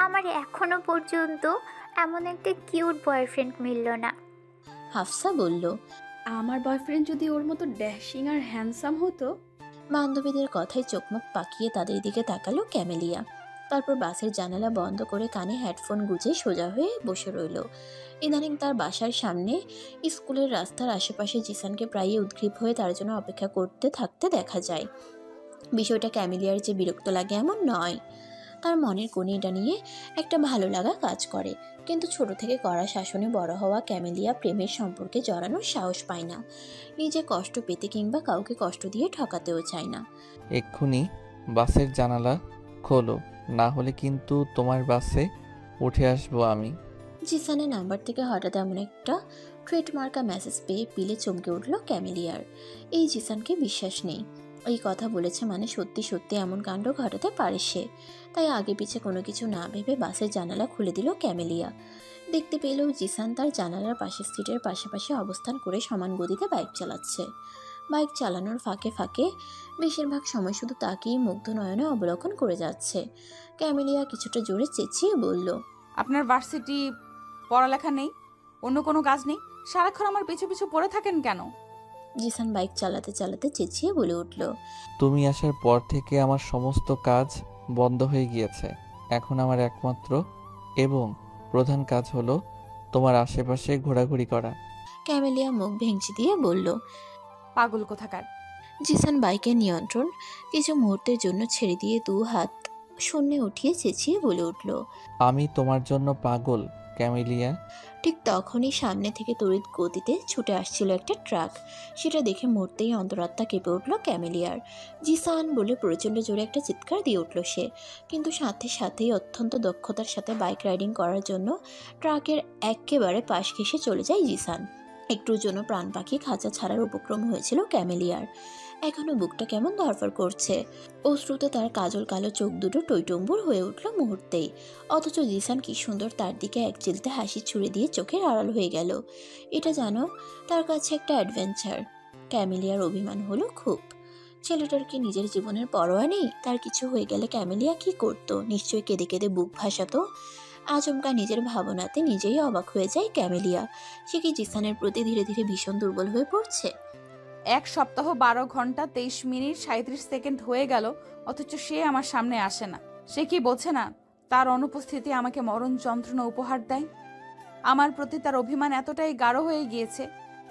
আমার এখনো পর্যন্ত এমন একটা কিউট বয়ফ্রেন্ড মিলল না। হাফসা বলল। আমার বয়ফ্রেন্ড যদি ওর মতো ড্যাশিং আর হ্যান্ডসাম হতো। বান্ধবীদের কথায় চোখমুখ পাকিয়ে তাদের দিকে তাকালো ক্যামেলিয়া। তারপর বাসের জানালা বন্ধ করে কানে হেডফোন গুজে সোজা হয়ে বসে রইল। ইদানিং তার বাসার সামনে, স্কুলের রাস্তার আশেপাশে জিসানকে প্রায়ই উদ্গ্রীব হয়ে তার জন্য অপেক্ষা করতে থাকতে দেখা যায়। বিষয়টা ক্যামেলিয়ার যে বিরক্ত লাগে এমন নয়, তার মনের কোণে এটা নিয়ে একটা ভালো লাগা কাজ করে। কিন্তু ছোট থেকে কড়া শাসনে বড় হওয়া ক্যামেলিয়া প্রেমের সম্পর্কে জড়ানোর সাহস পায় না। নিজে কষ্ট পেতে কিংবা কাউকে কষ্ট দিয়ে ঠকাতেও চায় না। এক্ষুনি বাসের জানালা খোলো, না হলে কিন্তু তোমার বাসে উঠে আসবো আমি। জিসানের নাম্বার থেকে হঠাৎ এমন একটা ট্রেডমার্কা মেসেজ পেয়ে পিলে চমকে উঠল ক্যামেলিয়ার। এই জিসানকে বিশ্বাস নেই। এই কথা বলেছে মানে সত্যি সত্যি এমন কাণ্ড ঘটাতে পারে সে। তাই আগে পিছে কোনো কিছু না ভেবে বাসের জানালা খুলে দিল ক্যামেলিয়া। দেখতে পেলেও জিসান তার জানালার পাশের সিটের পাশাপাশি অবস্থান করে সমান গতিতে বাইক চালাচ্ছে। বাইক চালানোর ফাঁকে ফাঁকে বেশিরভাগ সময় শুধু তাকেই মুগ্ধ নয়নে অবলোকন করে যাচ্ছে। ক্যামেলিয়া কিছুটা জোরে চেঁচিয়ে বলল, আপনার ভার্সিটি পড়ালেখা নেই, অন্য কোনো কাজ নেই, সারাক্ষণ আমার পিছু পিছু পড়ে থাকেন কেন? জিসান বাইক চালাতে চালাতে চেঁচিয়ে বলে উঠল, তুমি আসার পর থেকে আমার সমস্ত কাজ বন্ধ হয়ে গিয়েছে। এখন আমার একমাত্র এবং প্রধান কাজ হলো তোমার আশেপাশে ঘোরাঘুরি করা। ক্যামেলিয়া মুখ ভেঙচি দিয়ে বলল। পাগল কোথাকার। জিসান বাইকের নিয়ন্ত্রণ কিছু মুহূর্তের জন্য ছেড়ে দিয়ে 2 হাত শূন্যে উঠিয়ে চেঁচিয়ে বলে উঠল, আমি তোমার জন্য পাগল ক্যামেলিয়া। ঠিক তখনই সামনে থেকে তড়িৎ গতিতে ছুটে আসছিল একটা ট্রাক। সেটা দেখে মুহূর্তেই অন্তরাত্মা কেঁপে উঠল ক্যামেলিয়ার। জিসান বলে প্রচণ্ড জোরে একটা চিৎকার দিয়ে উঠল সে। কিন্তু সাথে সাথেই অত্যন্ত দক্ষতার সাথে বাইক রাইডিং করার জন্য ট্রাকের একেবারে পাশ ঘেঁষে চলে যায় জিসান। একটুর জন্য প্রাণ পাখি খাঁচা ছাড়ার উপক্রম হয়েছিল ক্যামেলিয়ার। এখনো বুকটা কেমন ধরফর করছে। অশ্রুতে তার কাজল কালো চোখ দুটো টইটম্বুর হয়ে উঠল মুহূর্তেই। অথচ জিসান কি সুন্দর তার দিকে এক চিলতে হাসি ছুড়ে দিয়ে চোখের আড়াল হয়ে গেল। এটা জানো, তার কাছে একটা অ্যাডভেঞ্চার। ক্যামেলিয়ার অভিমান হলো খুব। ছেলেটার কি নিজের জীবনের পরোয়া নেই? তার কিছু হয়ে গেলে ক্যামেলিয়া কি করতো? নিশ্চয়ই কেঁদে কেঁদে বুক ভাসাতো। আচমকা নিজের ভাবনাতে নিজেই অবাক হয়ে যায় ক্যামেলিয়া। সে কি জিসানের প্রতি ধীরে ধীরে ভীষণ দুর্বল হয়ে পড়ছে? 1 সপ্তাহ 12 ঘন্টা 23 মিনিট 37 সেকেন্ড হয়ে গেল, অথচ সে আমার সামনে আসে না। সে কি বোঝে না তার অনুপস্থিতি আমাকে মরণ যন্ত্রণা উপহার দেয়? আমার প্রতি তার অভিমান এতটাই গাঢ় হয়ে গিয়েছে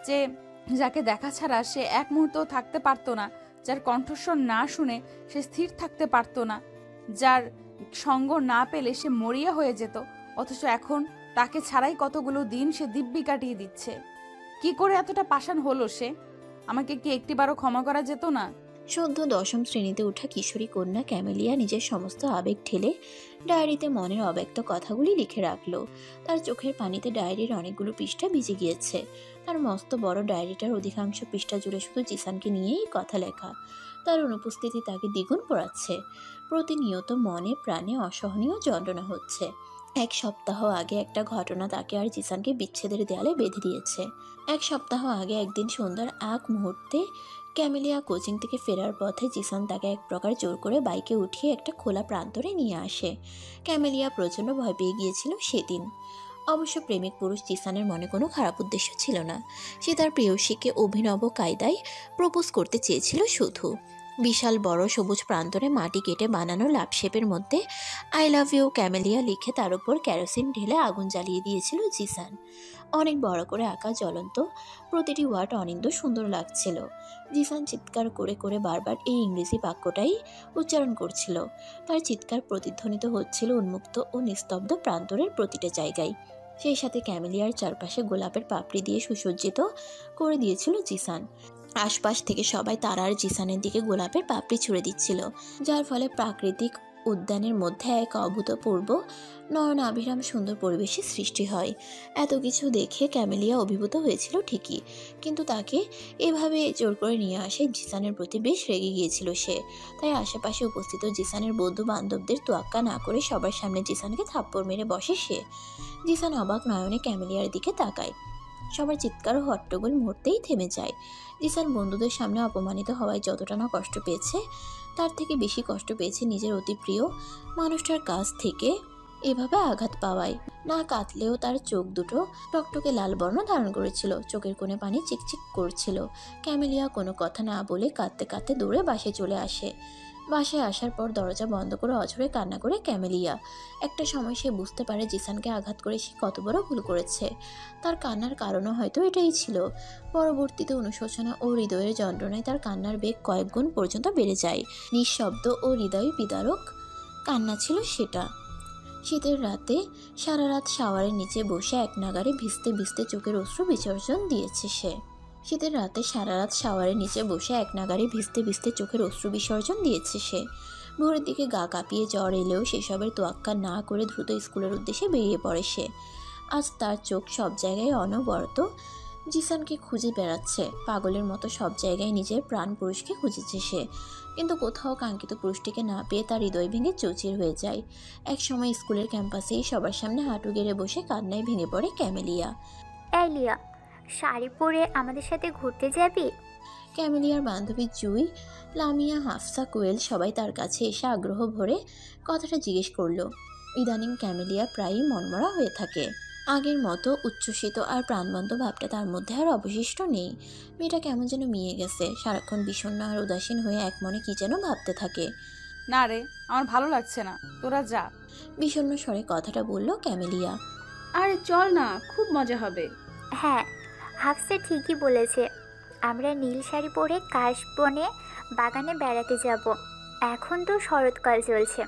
যে যাকে দেখা ছাড়া সে এক মুহূর্তও থাকতে পারতো না, যার কণ্ঠস্বর না শুনে সে স্থির থাকতে পারতো না, যার সঙ্গ না পেলে সে মরিয়া হয়ে যেত, অথচ এখন তাকে ছাড়াই কতগুলো দিন সে দিব্যি কাটিয়ে দিচ্ছে। কি করে এতটা পাষাণ হলো সে? আমাকে কি একটিবারও ক্ষমা করা যেত না? সদ্য 10ম শ্রেণীতে ওঠা কিশোরী কন্যা ক্যামেলিয়া নিজের সমস্ত আবেগ ঠেলে ডায়েরিতে মনের অব্যক্ত কথাগুলি লিখে রাখলো। তার চোখের পানিতে ডায়েরির অনেকগুলো পৃষ্ঠা ভিজে গিয়েছে। তার মস্ত বড় ডায়েরিটার অধিকাংশ পৃষ্ঠা জুড়ে শুধু জিসানকে নিয়েই কথা লেখা। তার অনুপস্থিতি তাকে দ্বিগুণ পোড়াচ্ছে। প্রতিনিয়ত মনে প্রাণে অসহনীয় যন্ত্রণা হচ্ছে। 1 সপ্তাহ আগে একটা ঘটনা তাকে আর জিসানকে বিচ্ছেদের দেয়ালে বেঁধে দিয়েছে। 1 সপ্তাহ আগে একদিন সন্ধ্যার আগ মুহূর্তে ক্যামেলিয়া কোচিং থেকে ফেরার পথে জিসান তাকে এক প্রকার জোর করে বাইকে উঠিয়ে একটা খোলা প্রান্তরে নিয়ে আসে। ক্যামেলিয়া প্রচণ্ড ভয় পেয়ে গিয়েছিল সেদিন। অবশ্য প্রেমিক পুরুষ জিসানের মনে কোনো খারাপ উদ্দেশ্য ছিল না। সে তার প্রেয়সীকে অভিনব কায়দায় প্রপোজ করতে চেয়েছিল শুধু। বিশাল বড় সবুজ প্রান্তরে মাটি কেটে বানানো লাভ শেপের মধ্যে আই লাভ ইউ ক্যামেলিয়া লিখে তার উপর কেরোসিন ঢেলে আগুন জ্বালিয়ে দিয়েছিল জিসান। অনেক বড় করে আঁকা জ্বলন্ত প্রতিটি ওয়ার্ড অনিন্দ সুন্দর লাগছিল। জিসান চিৎকার করে করে বারবার এই ইংরেজি বাক্যটাই উচ্চারণ করছিল। তার চিৎকার প্রতিধ্বনিত হচ্ছিল উন্মুক্ত ও নিস্তব্ধ প্রান্তরের প্রতিটা জায়গায়। সেই সাথে ক্যামেলিয়ার চারপাশে গোলাপের পাপড়ি দিয়ে সুসজ্জিত করে দিয়েছিল জিসান। আশপাশ থেকে সবাই তার আর জিসানের দিকে গোলাপের পাপড়ি ছুঁড়ে দিচ্ছিল, যার ফলে প্রাকৃতিক উদ্যানের মধ্যে এক অভূতপূর্ব নয়নাভিরাম সুন্দর পরিবেশের সৃষ্টি হয়। এত কিছু দেখে ক্যামেলিয়া অভিভূত হয়েছিল ঠিকই, কিন্তু তাকে এভাবে জোর করে নিয়ে আসে জিসানের প্রতি বেশ রেগে গিয়েছিল সে। তাই আশেপাশে উপস্থিত জিসানের বন্ধু বান্ধবদের তোয়াক্কা না করে সবার সামনে জিসানকে থাপ্পড় মেরে বসে সে। জিসান অবাক নয়নে ক্যামেলিয়ার দিকে তাকায়। সবার চিৎকার ও হট্টগোল মুহূর্তেই থেমে যায়। জিসান বন্ধুদের সামনে অপমানিত হওয়ায় যতটা না কষ্ট পেয়েছে, তার থেকে বেশি কষ্ট পেয়েছে নিজের অতি প্রিয় মানুষটার কাছ থেকে এভাবে আঘাত পাওয়ায়। না কাঁদলেও তার চোখ দুটো টকটকে লাল বর্ণ ধারণ করেছিল, চোখের কোণে পানি চিকচিক করছিল। ক্যামেলিয়া কোনো কথা না বলে কাঁদতে কাঁদতে দৌড়ে বাসায় চলে আসে। বাসায় আসার পর দরজা বন্ধ করে অঝরে কান্না করে ক্যামেলিয়া। একটা সময় সে বুঝতে পারে জিসানকে আঘাত করে সে কত বড় ভুল করেছে। তার কান্নার কারণও হয়তো এটাই ছিল। পরবর্তীতে অনুশোচনা ও হৃদয়ের যন্ত্রণায় তার কান্নার বেগ কয়েক গুণ পর্যন্ত বেড়ে যায়। নিঃশব্দ ও হৃদয় বিদারক কান্না ছিল সেটা। শীতের রাতে সারা রাত শাওয়ারের নিচে বসে এক নাগারে ভিজতে ভিজতে চোখের অশ্রু বিসর্জন দিয়েছে সে। শীতের রাতে সারা রাত শাওয়ারের নিচে বসে এক নাগারে ভিজতে ভিজতে চোখের অশ্রু বিসর্জন দিয়েছে সে। ভোরের দিকে গা কাঁপিয়ে জ্বর এলেও সেসবের তোয়াক্কা না করে দ্রুত স্কুলের উদ্দেশ্যে বেরিয়ে পড়ে সে। আজ তার চোখ সব জায়গায় অনবরত জিসানকে খুঁজে বেড়াচ্ছে। পাগলের মতো সব জায়গায় নিজের প্রাণ পুরুষকে খুঁজেছে সে, কিন্তু কোথাও কাঙ্ক্ষিত পুরুষটিকে না পেয়ে তার হৃদয় ভেঙে চৌচির হয়ে যায়। এক সময় স্কুলের ক্যাম্পাসেই সবার সামনে হাঁটু গেড়ে বসে কান্নায় ভেঙে পড়ে ক্যামেলিয়া। এই লিয়া, শাড়ি পরে আমাদের সাথে ঘুরতে যাবি? ক্যামেলিয়ার বান্ধবী জুই, লামিয়া, হাফসা, কোয়েল সবাই তার কাছে এসে আগ্রহ ভরে কথাটা জিজ্ঞেস করলো। ইদানিং ক্যামেলিয়া প্রায়ই মনমরা হয়ে থাকে। আগের মতো উচ্ছ্বসিত আর প্রাণবন্ত ভাবটা তার মধ্যে আর অবশিষ্ট নেই। মেয়েটা কেমন যেন মিয়ে গেছে, সারাক্ষণ বিষণ্ণ আর উদাসীন হয়ে এক মনে কি যেন ভাবতে থাকে। না রে, আমার ভালো লাগছে না, তোরা যা। বিষণ্ণ স্বরে কথাটা বলল ক্যামেলিয়া। আরে চল না, খুব মজা হবে। হ্যাঁ, হাফসে ঠিকই বলেছে। আমরা নীল শাড়ি পরে কাশবনে বাগানে বেড়াতে যাব। এখন তো শরৎকাল চলছে,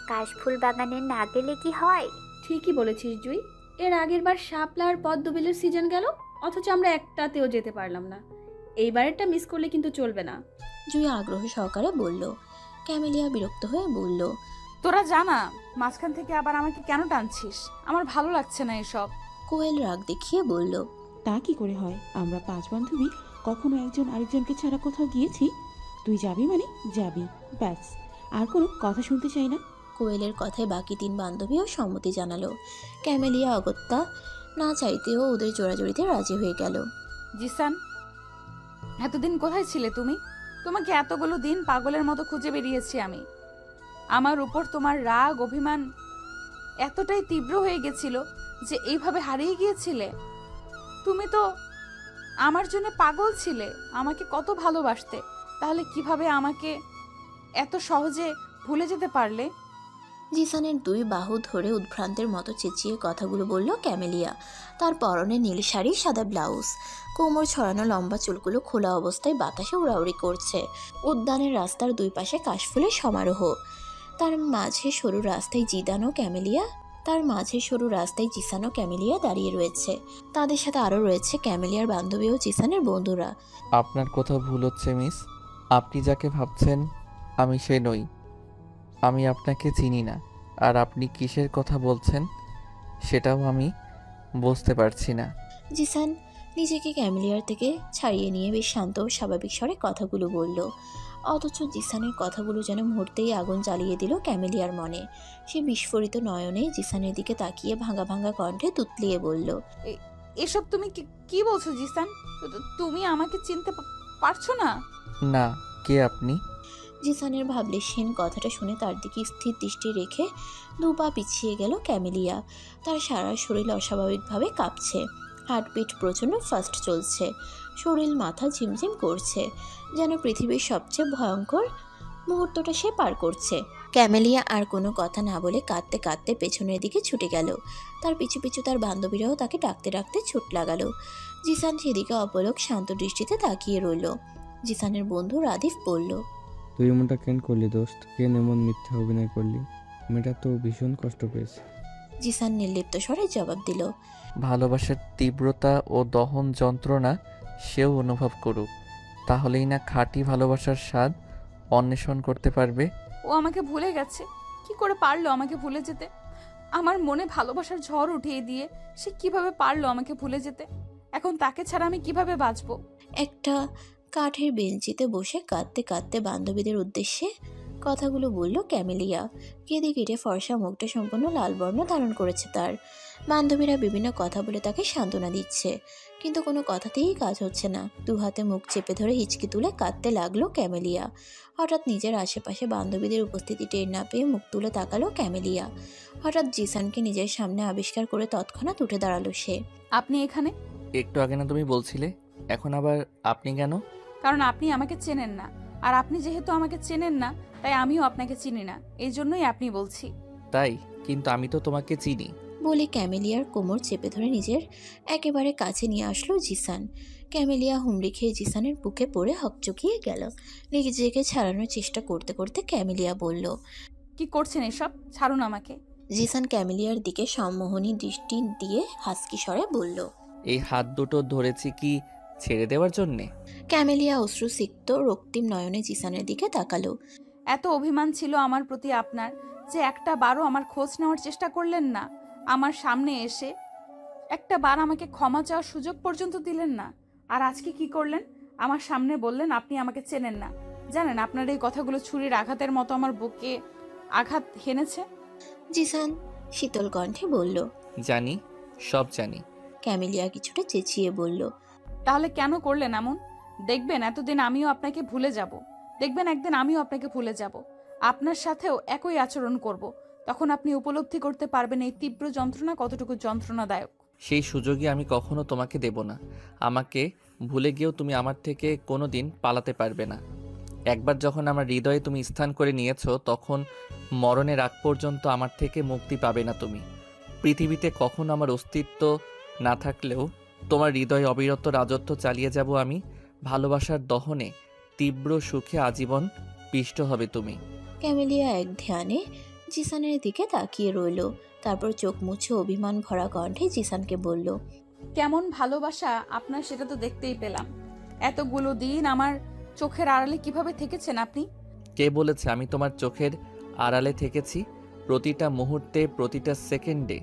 কাশফুল বাগানে না গেলে কি হয়? ঠিকই বলেছিস জুই। এর আগের বার শাপলা আর পদ্মবিলের সিজন গেল, অথচ আমরা একটাতেও যেতে পারলাম না। এইবারেরটা মিস করলে কিন্তু চলবে না। জুই আগ্রহ সহকারে বলল। ক্যামেলিয়া বিরক্ত হয়ে বলল, তোরা জানা মাঝখান থেকে আবার আমাকে কেন টানছিস? আমার ভালো লাগছে না এসব। কোয়েল রাগ দেখিয়ে বলল, তা কি করে হয়? আমরা 5 বান্ধবী কখনো একজন আরেকজনকে ছাড়া কোথাও গিয়েছি? তুই যাবি মানে যাবি, ব্যাস, আর কোনো কথা শুনতে চাই না। কোয়েলের কথায় বাকি 3 বান্ধবীও সম্মতি জানালো। ক্যামেলিয়া অগত্যা না চাইতেও ওদের জোড়াজোড়িতে রাজি হয়ে গেল। জিসান, এতদিন কোথায় ছিলে তুমি? তোমাকে এতগুলো দিন পাগলের মতো খুঁজে বেরিয়েছি আমি। আমার উপর তোমার রাগ অভিমান এতটাই তীব্র হয়ে গেছিল যে এইভাবে হারিয়ে গিয়েছিলে। তুমি তো আমার জন্য পাগল ছিলে, আমাকে কত ভালোবাসতে, তাহলে কিভাবে আমাকে এত সহজে ভুলে যেতে পারলে? জিসানের 2 বাহু ধরে উদ্ভ্রান্তের মতো চেঁচিয়ে কথাগুলো বলল ক্যামেলিয়া। তার পরনে নীল শাড়ি, সাদা ব্লাউজ, কোমর ছড়ানো লম্বা চুলগুলো খোলা অবস্থায় বাতাসে উড়াউড়ি করছে। উদ্যানের রাস্তার 2 পাশে কাশফুলের সমারোহ। তার মাঝে সরু রাস্তায় জিসান ও ক্যামেলিয়া দাঁড়িয়ে রয়েছে। তাদের সাথে আরও রয়েছে ক্যামেলিয়ার বান্ধবী ও জিসানের বন্ধুরা। আপনার কোথাও ভুল হচ্ছে মিস। আপনি যাকে ভাবছেন আমি সে নই। আমি আপনাকে চিনি না, আর আপনি কিসের কথা বলছেন সেটাও আমি বুঝতে পারছি না। জিসান নিজেকে ক্যামেলিয়ার থেকে ছাড়িয়ে নিয়ে বেশ শান্ত ও স্বাভাবিক স্বরে কথাগুলো বলল। অথচ জিসানের কথাগুলো যেন মুহূর্তেই আগুন জ্বালিয়ে দিল ক্যামেলিয়ার মনে। সে বিস্ফোরিত নয়নে জিসানের দিকে তাকিয়ে ভাঙা ভাঙা কণ্ঠে তুতলিয়ে বলল, এসব তুমি কি বলছো জিসান? তুমি আমাকে চিনতে পারছো না? না, কে আপনি? জিসানের ভাবলেশহীন কথাটা শুনে তার দিকে স্থির দৃষ্টি রেখে 2 পা পিছিয়ে গেল ক্যামেলিয়া। তার সারা শরীর অস্বাভাবিকভাবে কাঁপছে, হার্টবিট প্রচণ্ড ফাস্ট চলছে, শরীর মাথা ঝিমঝিম করছে, যেন পৃথিবীর সবচেয়ে ভয়ঙ্কর মুহূর্তটা সে পার করছে। ক্যামেলিয়া আর কোনো কথা না বলে কাঁদতে কাঁদতে পেছনের দিকে ছুটে গেল। তার পিছু পিছু তার বান্ধবীরাও তাকে ডাকতে ডাকতে ছুট লাগালো। জিসান সেদিকে অপলক শান্ত দৃষ্টিতে তাকিয়ে রইল। জিসানের বন্ধু রাদিফ বলল, তুই এমনটা কেন করলি দোস্ত? কেন এমন মিথ্যা অভিনয় করলি? মেয়েটা তো ভীষণ কষ্ট পেয়েছে। জিসান নির্লিপ্ত স্বরে জবাব দিল, ভালোবাসার তীব্রতা ও দহন যন্ত্রণা সেও অনুভব করুক, তাহলেই না খাঁটি ভালোবাসার স্বাদ অন্বেষণ করতে পারবে। ও আমাকে ভুলে গেছে। কি করে পারলো আমাকে ভুলে যেতে? আমার মনে ভালোবাসার ঝড় উঠিয়ে দিয়ে সে কিভাবে পারলো আমাকে ভুলে যেতে? এখন তাকে ছাড়া আমি কিভাবে বাঁচবো? একটা কাঠের বেঞ্চিতে বসে কাঁদতে কাঁদতে বান্ধবীদের উদ্দেশ্যে কথাগুলো বলল ক্যামেলিয়া। কেঁদে কেটে ফর্সা মুখটা সম্পূর্ণ লাল বর্ণ ধারণ করেছে তার। বান্ধবীরা বিভিন্ন কথা বলে তাকে সান্ত্বনা দিচ্ছে, কিন্তু কোনো কথাতেই কাজ হচ্ছে না। দু হাতে মুখ চেপে ধরে হিচকি তুলে কাঁদতে লাগলো ক্যামেলিয়া। হঠাৎ নিজের আশেপাশে বান্ধবীদের উপস্থিতি টের না পেয়ে মুখ তুলে তাকালো ক্যামেলিয়া। হঠাৎ জিসানকে নিজের সামনে আবিষ্কার করে তৎক্ষণাৎ উঠে দাঁড়ালো সে। আপনি এখানে? একটু আগে না তুমি বলছিলে, এখন আবার আপনি কেন? কারণ আপনি আমাকে চেনেন না, আর আপনি যেহেতু আমাকে চেনেন না, তাই আমিও আপনাকে চিনি না, এই জন্যই আপনি বলছি। তাই? কিন্তু আমি তো তোমাকে চিনি। বলে ক্যামেলিয়ার কোমর চেপে ধরে নিজের একেবারে কাছে নিয়ে আসলো জিসান। ক্যামেলিয়া হুমড়ি খেয়ে জিসানের বুকে পড়ে হকচকিয়ে গেল। নিজেকে ছাড়ানোর চেষ্টা করতে করতে ক্যামেলিয়া বলল, কি করছেন এসব? ছাড়ুন আমাকে। জিসান ক্যামেলিয়ার দিকে সম্মোহনী দৃষ্টি দিয়ে হাসকি স্বরে বলল, এই হাত দুটো ধরেছি কি ছেড়ে দেওয়ার জন্যে? ক্যামেলিয়া অশ্রুসিক্ত রক্তিম নয়নে জিসানের দিকে তাকালো। এত অভিমান ছিল আমার প্রতি আপনার যে একটা বারও আমার খোঁজ নেওয়ার চেষ্টা করলেন না। আমার সামনে এসে একটা বার আমাকে ক্ষমা চাওয়ার সুযোগ পর্যন্ত দিলেন না। আর আজকে কি করলেন? আমার সামনে বললেন আপনি আমাকে চেনেন না। জানেন আপনার এই কথাগুলো ছুরির আঘাতের মতো আমার বুকে আঘাত হেনেছে। জিসান শীতল কণ্ঠে বলল, জানি, সব জানি। ক্যামেলিয়া কিছুটা চেঁচিয়ে বলল, তাহলে কেন করলেন এমন? দেখবেন এতদিন আমিও আপনাকে ভুলে যাব। দেখবেন একদিন আমিও আপনাকে ভুলে যাব, আপনার সাথেও একই আচরণ করব। তখন আপনি উপলব্ধি করতে পারবেন এই তীব্র যন্ত্রণা কতটুকু যন্ত্রণাদায়ক। সেই সুযোগই আমি কখনো তোমাকে দেব না। আমাকে ভুলে গিয়েও তুমি আমার থেকে কোনো দিন পালাতে পারবে না। একবার যখন আমার হৃদয়ে তুমি স্থান করে নিয়েছো, তখন মরণের আগ পর্যন্ত আমার থেকে মুক্তি পাবে না তুমি। পৃথিবীতে কখনো আমার অস্তিত্ব না থাকলেও তোমার হৃদয়ে অবিরত রাজত্ব চালিয়ে যাব আমি। ভালোবাসার দহনে তীব্র সুখে আজীবন পিষ্ট হবে তুমি। ক্যামেলিয়া এক ধ্যানে জিসানের দিকে তাকিয়ে রইল। তারপর চোখ মুছে অভিমান ভরা কণ্ঠে জিসানকে বলল, কেমন ভালোবাসা আপনার সেটা তো দেখতেই পেলাম। এতগুলো দিন আমার চোখের আড়ালে কিভাবে থেকেছেন আপনি? কে বলেছে আমি তোমার চোখের আড়ালে থেকেছি? প্রতিটা মুহূর্তে, প্রতিটা সেকেন্ডে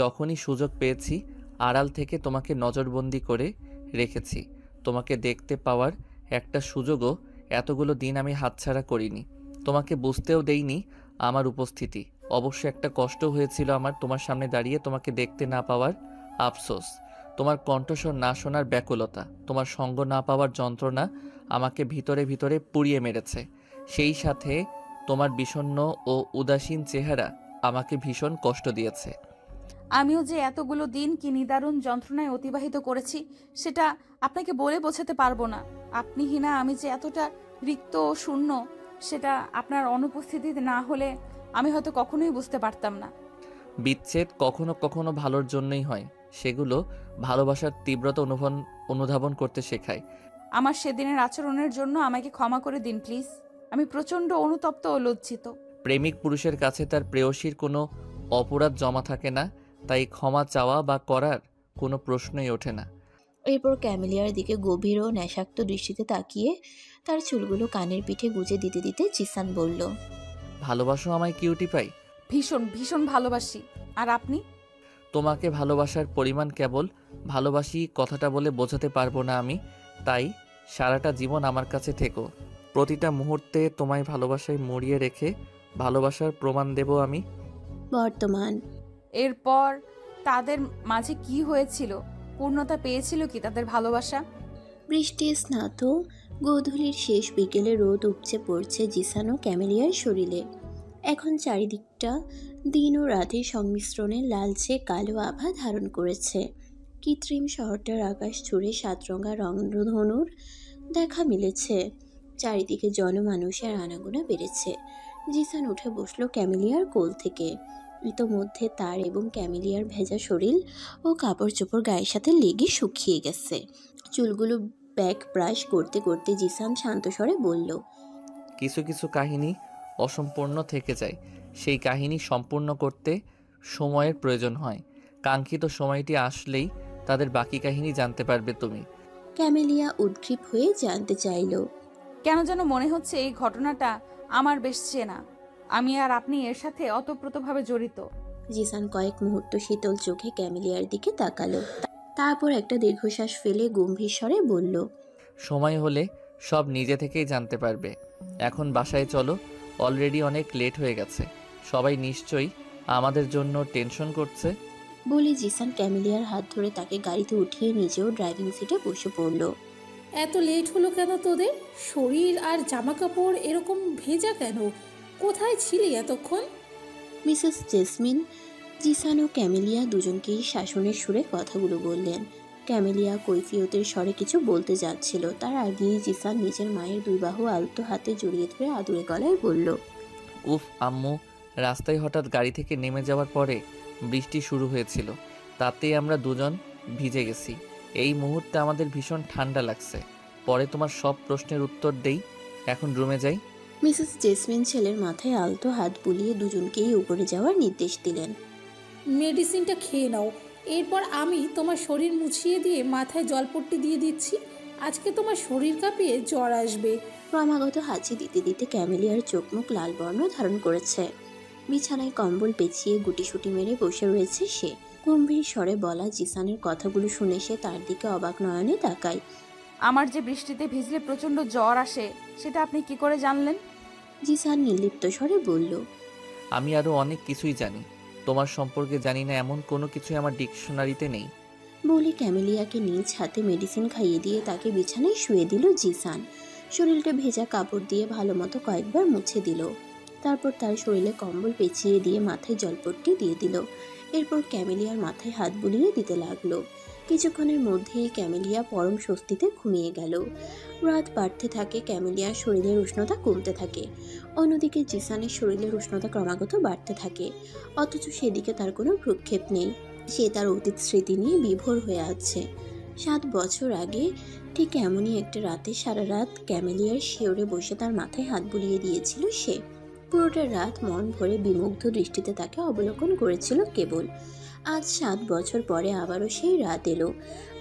যখনই সুযোগ পেয়েছি আড়াল থেকে তোমাকে নজরবন্দি করে রেখেছি। তোমাকে দেখতে পাওয়ার একটা সুযোগও এতগুলো দিন আমি হাতছাড়া করিনি। তোমাকে বুঝতেও দেইনি আমার উপস্থিতি। অবশ্য একটা কষ্ট হয়েছিল আমার তোমার সামনে দাঁড়িয়ে তোমাকে দেখতে না পাওয়ার আফসোস, তোমার কণ্ঠস্বর না শোনার ব্যাকুলতা, তোমার সঙ্গ না পাওয়ার যন্ত্রণা আমাকে ভিতরে ভিতরে পুড়িয়ে মেরেছে। সেই সাথে তোমার বিষণ্ণ ও উদাসীন চেহারা আমাকে ভীষণ কষ্ট দিয়েছে। আমিও যে এতগুলো দিন কি নিদারুণ যন্ত্রণায় অতিবাহিত করেছি সেটা আপনাকে বলে বোঝাতে পারবো না। আপনিহীনা আমি যে এতটা রিক্ত ও শূন্য, সেটা আপনার অনুপস্থিতিতে না হলে আমি হয়তো কখনোই বুঝতে পারতাম না। বিচ্ছেদ কখনো কখনো ভালোর জন্যই হয়, সেগুলো ভালোবাসার তীব্রতা অনুধাবন করতে শেখায়। আমার সেদিনের আচরণের জন্য আমাকে ক্ষমা করে দিন প্লিজ। আমি প্রচণ্ড অনুতপ্ত ও লজ্জিত। প্রেমিক পুরুষের কাছে তার প্রেয়সীর কোনো অপরাধ জমা থাকে না, তাই ক্ষমা চাওয়া বা করার কোনো প্রশ্নই ওঠে না। এরপর ক্যামেলিয়ার দিকে গভীর ও নেশাক্ত দৃষ্টিতে তাকিয়ে তার চুলগুলো কানের পিঠে গুজে দিতে দিতে জিসান বলল, ভালোবাসো আমায় কিউটি পাই? ভীষণ ভীষণ ভালোবাসি। আর আপনি? তোমাকে ভালোবাসার পরিমাণ কেবল ভালোবাসি কথাটা বলে বোঝাতে পারবো না আমি। তাই সারাটা জীবন আমার কাছে থেকো। প্রতিটা মুহূর্তে তোমায় ভালোবাসায় মরিয়ে রেখে ভালোবাসার প্রমাণ দেব আমি। বর্তমান। এরপর তাদের মাঝে কি হয়েছিল? পূর্ণতা পেয়েছিল কি তাদের ভালোবাসা? বৃষ্টি স্নাত গোধূলির শেষ বিকেলে রোদ উপচে পড়ছে জিসান ও ক্যামেলিয়ার শরীরে। এখন চারিদিকটা দিন ও রাতের সংমিশ্রণে লালচে কালো আভা ধারণ করেছে। কৃত্রিম শহরটার আকাশ জুড়ে সাতরঙা রংধনুর দেখা মিলেছে। চারিদিকে জনমানুষের আনাগোনা বেড়েছে। জিসান উঠে বসলো ক্যামেলিয়ার কোল থেকে। ইতোমধ্যে তার এবং ক্যামেলিয়ার ভেজা শরীর ও কাপড় চোপড় গায়ের সাথে লেগে শুকিয়ে গেছে। চুলগুলো ব্যাক ব্রাশ করতে করতে জিসান শান্ত স্বরে বলল, কিছু কিছু কাহিনী অসম্পূর্ণ থেকে যায়। সেই কাহিনী সম্পূর্ণ করতে সময়ের প্রয়োজন হয়। কাঙ্ক্ষিত সময়টি আসলেই তাদের বাকি কাহিনী জানতে পারবে তুমি। ক্যামেলিয়া উদ্গ্রীব হয়ে জানতে চাইল, কেন যেন মনে হচ্ছে এই ঘটনাটা আমার বেশ চেনা। আমি আর আপনি এর সাথে অতপ্রতভাবে জড়িত। জিসান কয়েক মুহূর্ত শীতল চোখে ক্যামেলিয়ার দিকে তাকালো। তারপর একটা দীর্ঘশ্বাস ফেলে গম্ভীর স্বরে বলল, সময় হলে সব নিজে থেকেই জানতে পারবে। এখন বাসায় চলো, অলরেডি অনেক লেট হয়ে গেছে। সবাই নিশ্চয়ই আমাদের জন্য টেনশন করছে। বলে জিসান ক্যামেলিয়ার হাত ধরে তাকে গাড়িতে উঠিয়ে নিজেও ড্রাইভিং সিটে বসে পড়ল। এত লেট হলো কেন তোদের? শরীর আর জামা কাপড় এরকম ভেজা কেন? কোথায় ছিলি এতক্ষণ? মিসেস জেসমিন জিসান ও ক্যামেলিয়া দুজনকেই শাসনের সুরে কথাগুলো বললেন। ক্যামেলিয়া কৈফিয়তের স্বরে কিছু বলতে যাচ্ছিল, তার আগেই জিসান নিজের মায়ের দুই বাহু আলতো হাতে জড়িয়ে ধরে আদুরে গলায় বলল, উফ আম্মু, রাস্তায় হঠাৎ গাড়ি থেকে নেমে যাওয়ার পরে বৃষ্টি শুরু হয়েছিল, তাতেই আমরা দুজন ভিজে গেছি। এই মুহূর্তে আমাদের ভীষণ ঠান্ডা লাগছে। পরে তোমার সব প্রশ্নের উত্তর দেই, এখন রুমে যাই। মিসেস জেসমিন ছেলের মাথায় আলতো হাত বুলিয়ে দুজনকেই উপরে যাওয়ার নির্দেশ দিলেন। মেডিসিনটা খেয়ে নাও, এরপর আমি তোমার শরীর মুছিয়ে দিয়ে মাথায় জলপট্টি দিয়ে দিচ্ছি। আজকে তোমার শরীর কাঁপিয়ে জ্বর আসবে। ক্রমাগত হাঁচি দিতে দিতে ক্যামেলিয়ার চোখ মুখ লাল বর্ণ ধারণ করেছে। বিছানায় কম্বল পেঁচিয়ে গুটিসুটি মেরে বসে রয়েছে সে। গম্ভীর স্বরে বলা জিসানের কথাগুলো শুনে সে তার দিকে অবাক নয়নে তাকায়। আমার যে বৃষ্টিতে ভিজলে প্রচণ্ড জ্বর আসে, সেটা আপনি কি করে জানলেন? জিসান নির্লিপ্ত স্বরে বলল, আমি আরও অনেক কিছুই জানি। তোমার সম্পর্কে জানি না এমন কোনো কিছুই আমার ডিকশনারিতে নেই। বলে ক্যামেলিয়াকে নিজ হাতে মেডিসিন খাইয়ে দিয়ে তাকে বিছানায় শুয়ে দিল জিসান। শরীরটা ভেজা কাপড় দিয়ে ভালো মতো কয়েকবার মুছে দিল। তারপর তার শরীরে কম্বল পেঁচিয়ে দিয়ে মাথায় জলপট্টি দিয়ে দিল। এরপর ক্যামেলিয়ার মাথায় হাত বুলিয়ে দিতে লাগলো। কিছুক্ষণের মধ্যেই ক্যামেলিয়া পরম স্বস্তিতে ঘুমিয়ে গেল। রাত বাড়তে থাকে, ক্যামেলিয়ার শরীরের উষ্ণতা কমতে থাকে। অন্যদিকে জিসানের শরীরের উষ্ণতা ক্রমাগত বাড়তে থাকে, অথচ সেদিকে তার কোনো ভ্রুক্ষেপ নেই। সে তার অতীত স্মৃতি নিয়ে বিভোর হয়ে আছে। 7 বছর আগে ঠিক এমনই একটা রাতে সারা রাত ক্যামেলিয়ার শিওরে বসে তার মাথায় হাত বুলিয়ে দিয়েছিল সে। পুরোটা রাত মন ভরে বিমুগ্ধ দৃষ্টিতে তাকে অবলোকন করেছিল কেবল। আজ 7 বছর পরে আবারও সেই রাত এলো।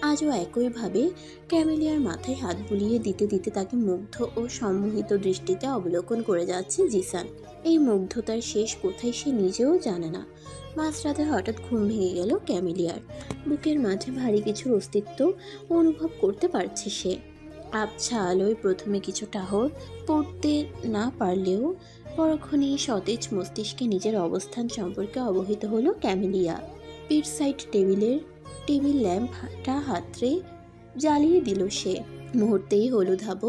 আজও একইভাবে ক্যামেলিয়ার মাথায় হাত বুলিয়ে দিতে দিতে তাকে মুগ্ধ ও সম্মোহিত দৃষ্টিতে অবলোকন করে যাচ্ছে জিসান। এই মুগ্ধতার শেষ কোথায় সে নিজেও জানে না। মাঝরাতে হঠাৎ ঘুম ভেঙে গেল ক্যামেলিয়ার। বুকের মাঝে ভারী কিছুর অস্তিত্ব অনুভব করতে পারছে সে। আবছা আলোয় প্রথমে কিছু টাহর পড়তে না পারলেও পরক্ষণেই সতেজ মস্তিষ্কে নিজের অবস্থান সম্পর্কে অবহিত হলো ক্যামেলিয়া। বেডসাইড টেবিল ল্যাম্পটা হাতড়ে জ্বালিয়ে দিল সে। মুহূর্তেই হলুদাভ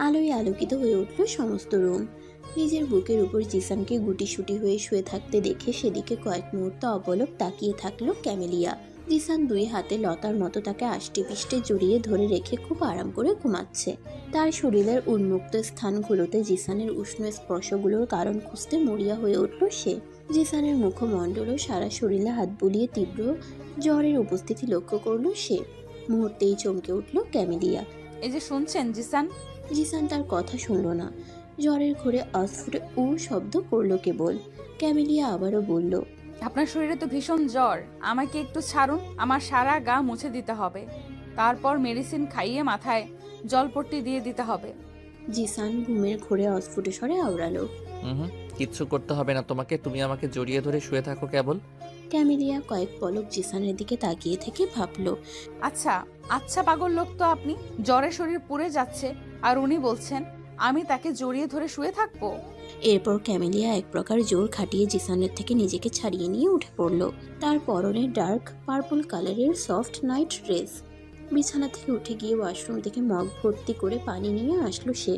আলোয় আলোকিত হয়ে উঠল সমস্ত রুম। নিজের বুকের উপর জিসানকে গুটিসুটি হয়ে শুয়ে থাকতে দেখে সেদিকে কয়েক মুহূর্ত অপলক তাকিয়ে থাকলো ক্যামেলিয়া। জিসান দুই হাতে লতার মতো তাকে আষ্টে পিষ্টে জড়িয়ে ধরে রেখে খুব আরাম করে ঘুমাচ্ছে। তার শরীরের উন্মুক্ত স্থানগুলোতে জিসানের উষ্ণ স্পর্শগুলোর কারণ খুঁজতে মরিয়া হয়ে উঠল সে। জিসানের মুখমণ্ডল ও সারা শরীরে হাত বুলিয়ে তীব্র জ্বরের উপস্থিতি লক্ষ্য করল সে। মুহূর্তেই চমকে উঠল ক্যামেলিয়া। এই যে শুনছেন জিসান? জিসান তার কথা শুনল না। জ্বরের ঘোরে অস্ফুটে উ শব্দ করলো কেবল। ক্যামেলিয়া আবারও বলল, আপনার শরীরে তো ভীষণ জ্বর, আমাকে একটু ছাড়ুন, আমার সারা গা মুছে দিতে হবে, তারপর মেডিসিন খাইয়ে মাথায় জলপট্টি দিয়ে দিতে হবে। জিসান ঘুমের ঘোরে অস্ফুট স্বরে আওড়ালো, কিচ্ছু করতে হবে না তোমাকে, তুমি আমাকে জড়িয়ে ধরে শুয়ে থাকো কেবল। ক্যামেলিয়া কয়েক পলক জিসানের দিকে তাকিয়ে থেকে ভাবলো, আচ্ছা আচ্ছা পাগল লোক তো আপনি, জ্বরে শরীর পুড়ে যাচ্ছে আর উনি বলছেন আমি তাকে জড়িয়ে ধরে শুয়ে থাকবো। এরপর ক্যামেলিয়া এক প্রকার জোর খাটিয়ে জিসানের থেকে নিজেকে ছাড়িয়ে নিয়ে উঠে পড়ল। তার পরনে ডার্ক পার্পল কালারের সফট নাইট ড্রেস। বিছানা থেকে উঠে গিয়ে ওয়াশরুম থেকে মগ ভর্তি করে পানি নিয়ে আসলো সে।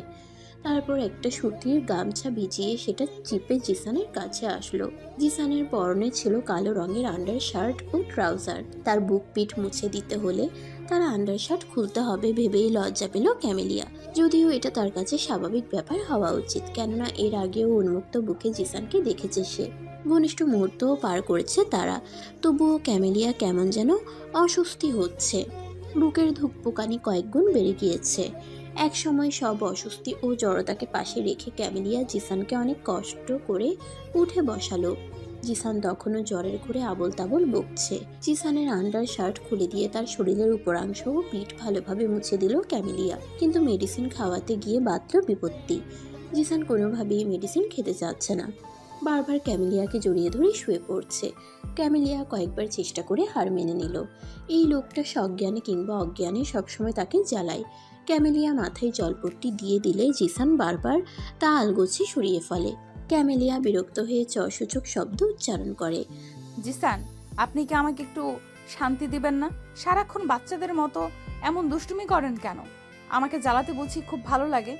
তারপর একটা সুতির গামছা ভিজিয়ে সেটা চিপে জিসানের কাছে আসলো। জিসানের পরনে ছিল কালো রঙের আন্ডার শার্ট ও ট্রাউজার। তার বুক পিঠ মুছে দিতে হলে তার আন্ডার শার্ট খুলতে হবে ভেবেই লজ্জা পেল ক্যামেলিয়া। যদিও এটা তার কাছে স্বাভাবিক ব্যাপার হওয়া উচিত, কেননা এর আগেও উন্মুক্ত বুকে জিসানকে দেখেছে সে। ঘনিষ্ঠ মুহূর্তও পার করেছে তারা। তবুও ক্যামেলিয়া কেমন যেন অস্বস্তি হচ্ছে। বুকের ধুকপুকানি কয়েক গুণ বেড়ে গিয়েছে। এক সময় সব অস্বস্তি ও জড়তাকে পাশে রেখে ক্যামেলিয়া জিসানকে অনেক কষ্ট করে উঠে বসালো। জিসান তখনও জ্বরের ঘুরে আবল তাবল বকছে। জিসানের আন্ডার শার্ট খুলে দিয়ে তার শরীরের উপরাংশ ও পিঠ ভালোভাবে মুছে দিল ক্যামেলিয়া। কিন্তু মেডিসিন খাওয়াতে গিয়ে বাঁধল বিপত্তি। জিসান কোনোভাবেই মেডিসিন খেতে চাচ্ছে না। বারবার ক্যামেলিয়াকে জড়িয়ে ধরে শুয়ে পড়ছে। ক্যামেলিয়া কয়েকবার চেষ্টা করে হার মেনে নিল। এই লোকটা সজ্ঞানে কিংবা অজ্ঞানে সবসময় তাকে জ্বালায়। ক্যামেলিয়া মাথায় জলপট্টি দিয়ে দিলে জিসান বারবার তা আলগোছে সরিয়ে ফেলে। ক্যামেলিয়া বিরক্ত হয়ে চসূচক শব্দ উচ্চারণ করে। জিসান, আপনি কি আমাকে একটু শান্তি দিবেন না? সারাক্ষণ বাচ্চাদের মতো এমন দুষ্টুমি করেন কেন? আমাকে জ্বালাতে বুঝি খুব ভালো লাগে?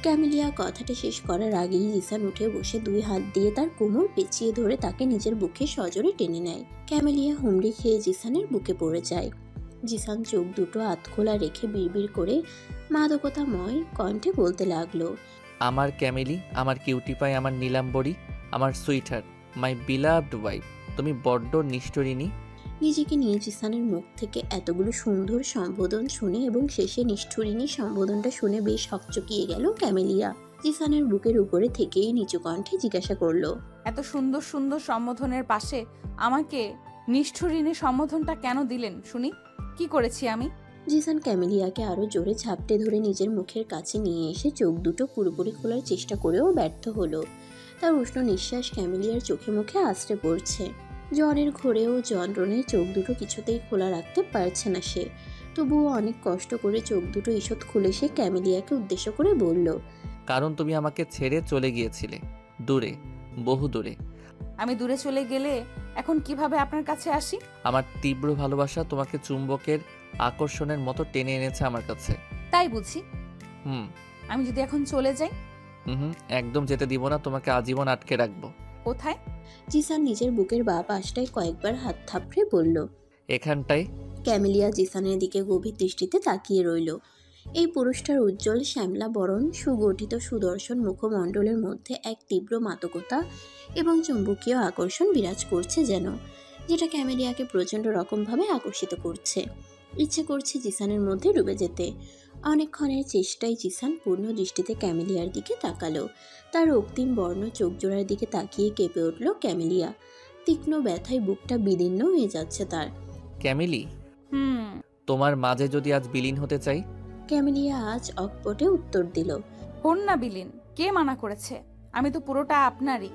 ক্যামেলিয়া কথাটা শেষ করার আগেই জিসান উঠে বসে 2 হাত দিয়ে তার কোমর পেঁচিয়ে ধরে তাকে নিজের বুকে সজোরে টেনে নেয়। ক্যামেলিয়া হুমড়ি খেয়ে জিসানের বুকে পড়ে যায়। জিসান চোখ দুটো আধখোলা রেখে বিড়বিড় করে মাদকতাময় কণ্ঠে বলতে লাগলো, আমার ক্যামেলি, আমার কিউটি পাই, আমার নীলাম্বরী, আমার সুইটার, মাই বিলাভড ওয়াইফ, তুমি বড্ড নিষ্ঠুরিনী। নিজেকে নিয়ে জিসানের মুখ থেকে এতগুলো সুন্দর সম্বোধন শুনে এবং শেষে নিষ্ঠুরিনী সম্বোধনটা শুনে বেশ হকচকিয়ে গেল ক্যামেলিয়া। জিসানের বুকের উপরে থেকেই নিচু কণ্ঠে জিজ্ঞাসা করলো, এত সুন্দর সুন্দর সম্বোধনের পাশে আমাকে নিষ্ঠুরিনী সম্বোধনটা কেন দিলেন শুনি? কি করেছি আমি? জিসান ক্যামেলিয়াকে আরো জোরে ঝাপটে ধরে নিজের মুখের কাছে নিয়ে এসে চোখ দুটো পুরোপুরি খোলার চেষ্টা করেও ব্যর্থ হলো। তার উষ্ণ নিঃশ্বাস ক্যামেলিয়ার চোখে মুখে আশ্রে পড়ছে। জ্বরের ঘোরেও যন্ত্রণে চোখ দুটো কিছুতেই খোলা রাখতে পারছে না সে। তবুও অনেক কষ্ট করে চোখ দুটো ঈষৎ খুলে সে ক্যামেলিয়াকে উদ্দেশ্য করে বলল, কারণ তুমি আমাকে ছেড়ে চলে গিয়েছিলে দূরে, বহু দূরে। আমি দূরে চলে গেলে এখন কিভাবে আপনার কাছে আসি? আমার তীব্র ভালোবাসা তোমাকে চুম্বকের আকর্ষণের মতো টেনে এনেছে আমার কাছে। তাই বুঝি? হুম আমি যদি এখন চলে যাই? হুম, একদম যেতে দিব না, তোমাকে আজীবন আটকে রাখবো। কোথায়? জিসান নিজের বুকের বাঁ পাশটায় কয়েকবার হাত থাপড়ে বলল। এখানটায়। ক্যামেলিয়া জিসানের দিকে গভীর দৃষ্টিতে তাকিয়ে রইল। এই পুরুষটার উজ্জ্বল শ্যামলা বরণ, সুগঠিত সুদর্শন মুখমণ্ডলের মধ্যে এক তীব্র মাদকতা এবং চুম্বকীয় আকর্ষণ বিরাজ করছে যেন, যেটা ক্যামেলিয়াকে প্রচণ্ড রকমভাবে আকর্ষিত করছে। ইচ্ছে করছে জিসানের মধ্যে ডুবে যেতে। অনেকক্ষণের চেষ্টায় জিসান পূর্ণ দৃষ্টিতে ক্যামেলিয়ার দিকে তাকালো। তার রক্তিম বর্ণ চোখ জোড়ার দিকে তাকিয়ে কেঁপে উঠল ক্যামেলিয়া। তীক্ষ্ণ ব্যথায় বুকটা বিদীর্ণ হয়ে যাচ্ছে তার। ক্যামেলি, তোমার মাঝে যদি আজ বিলীন হতে চাই? ক্যামেলিয়া আজ অকপটে উত্তর দিল, হন না বিলীন, কে মানা করেছে? আমি তো পুরোটা আপনারই।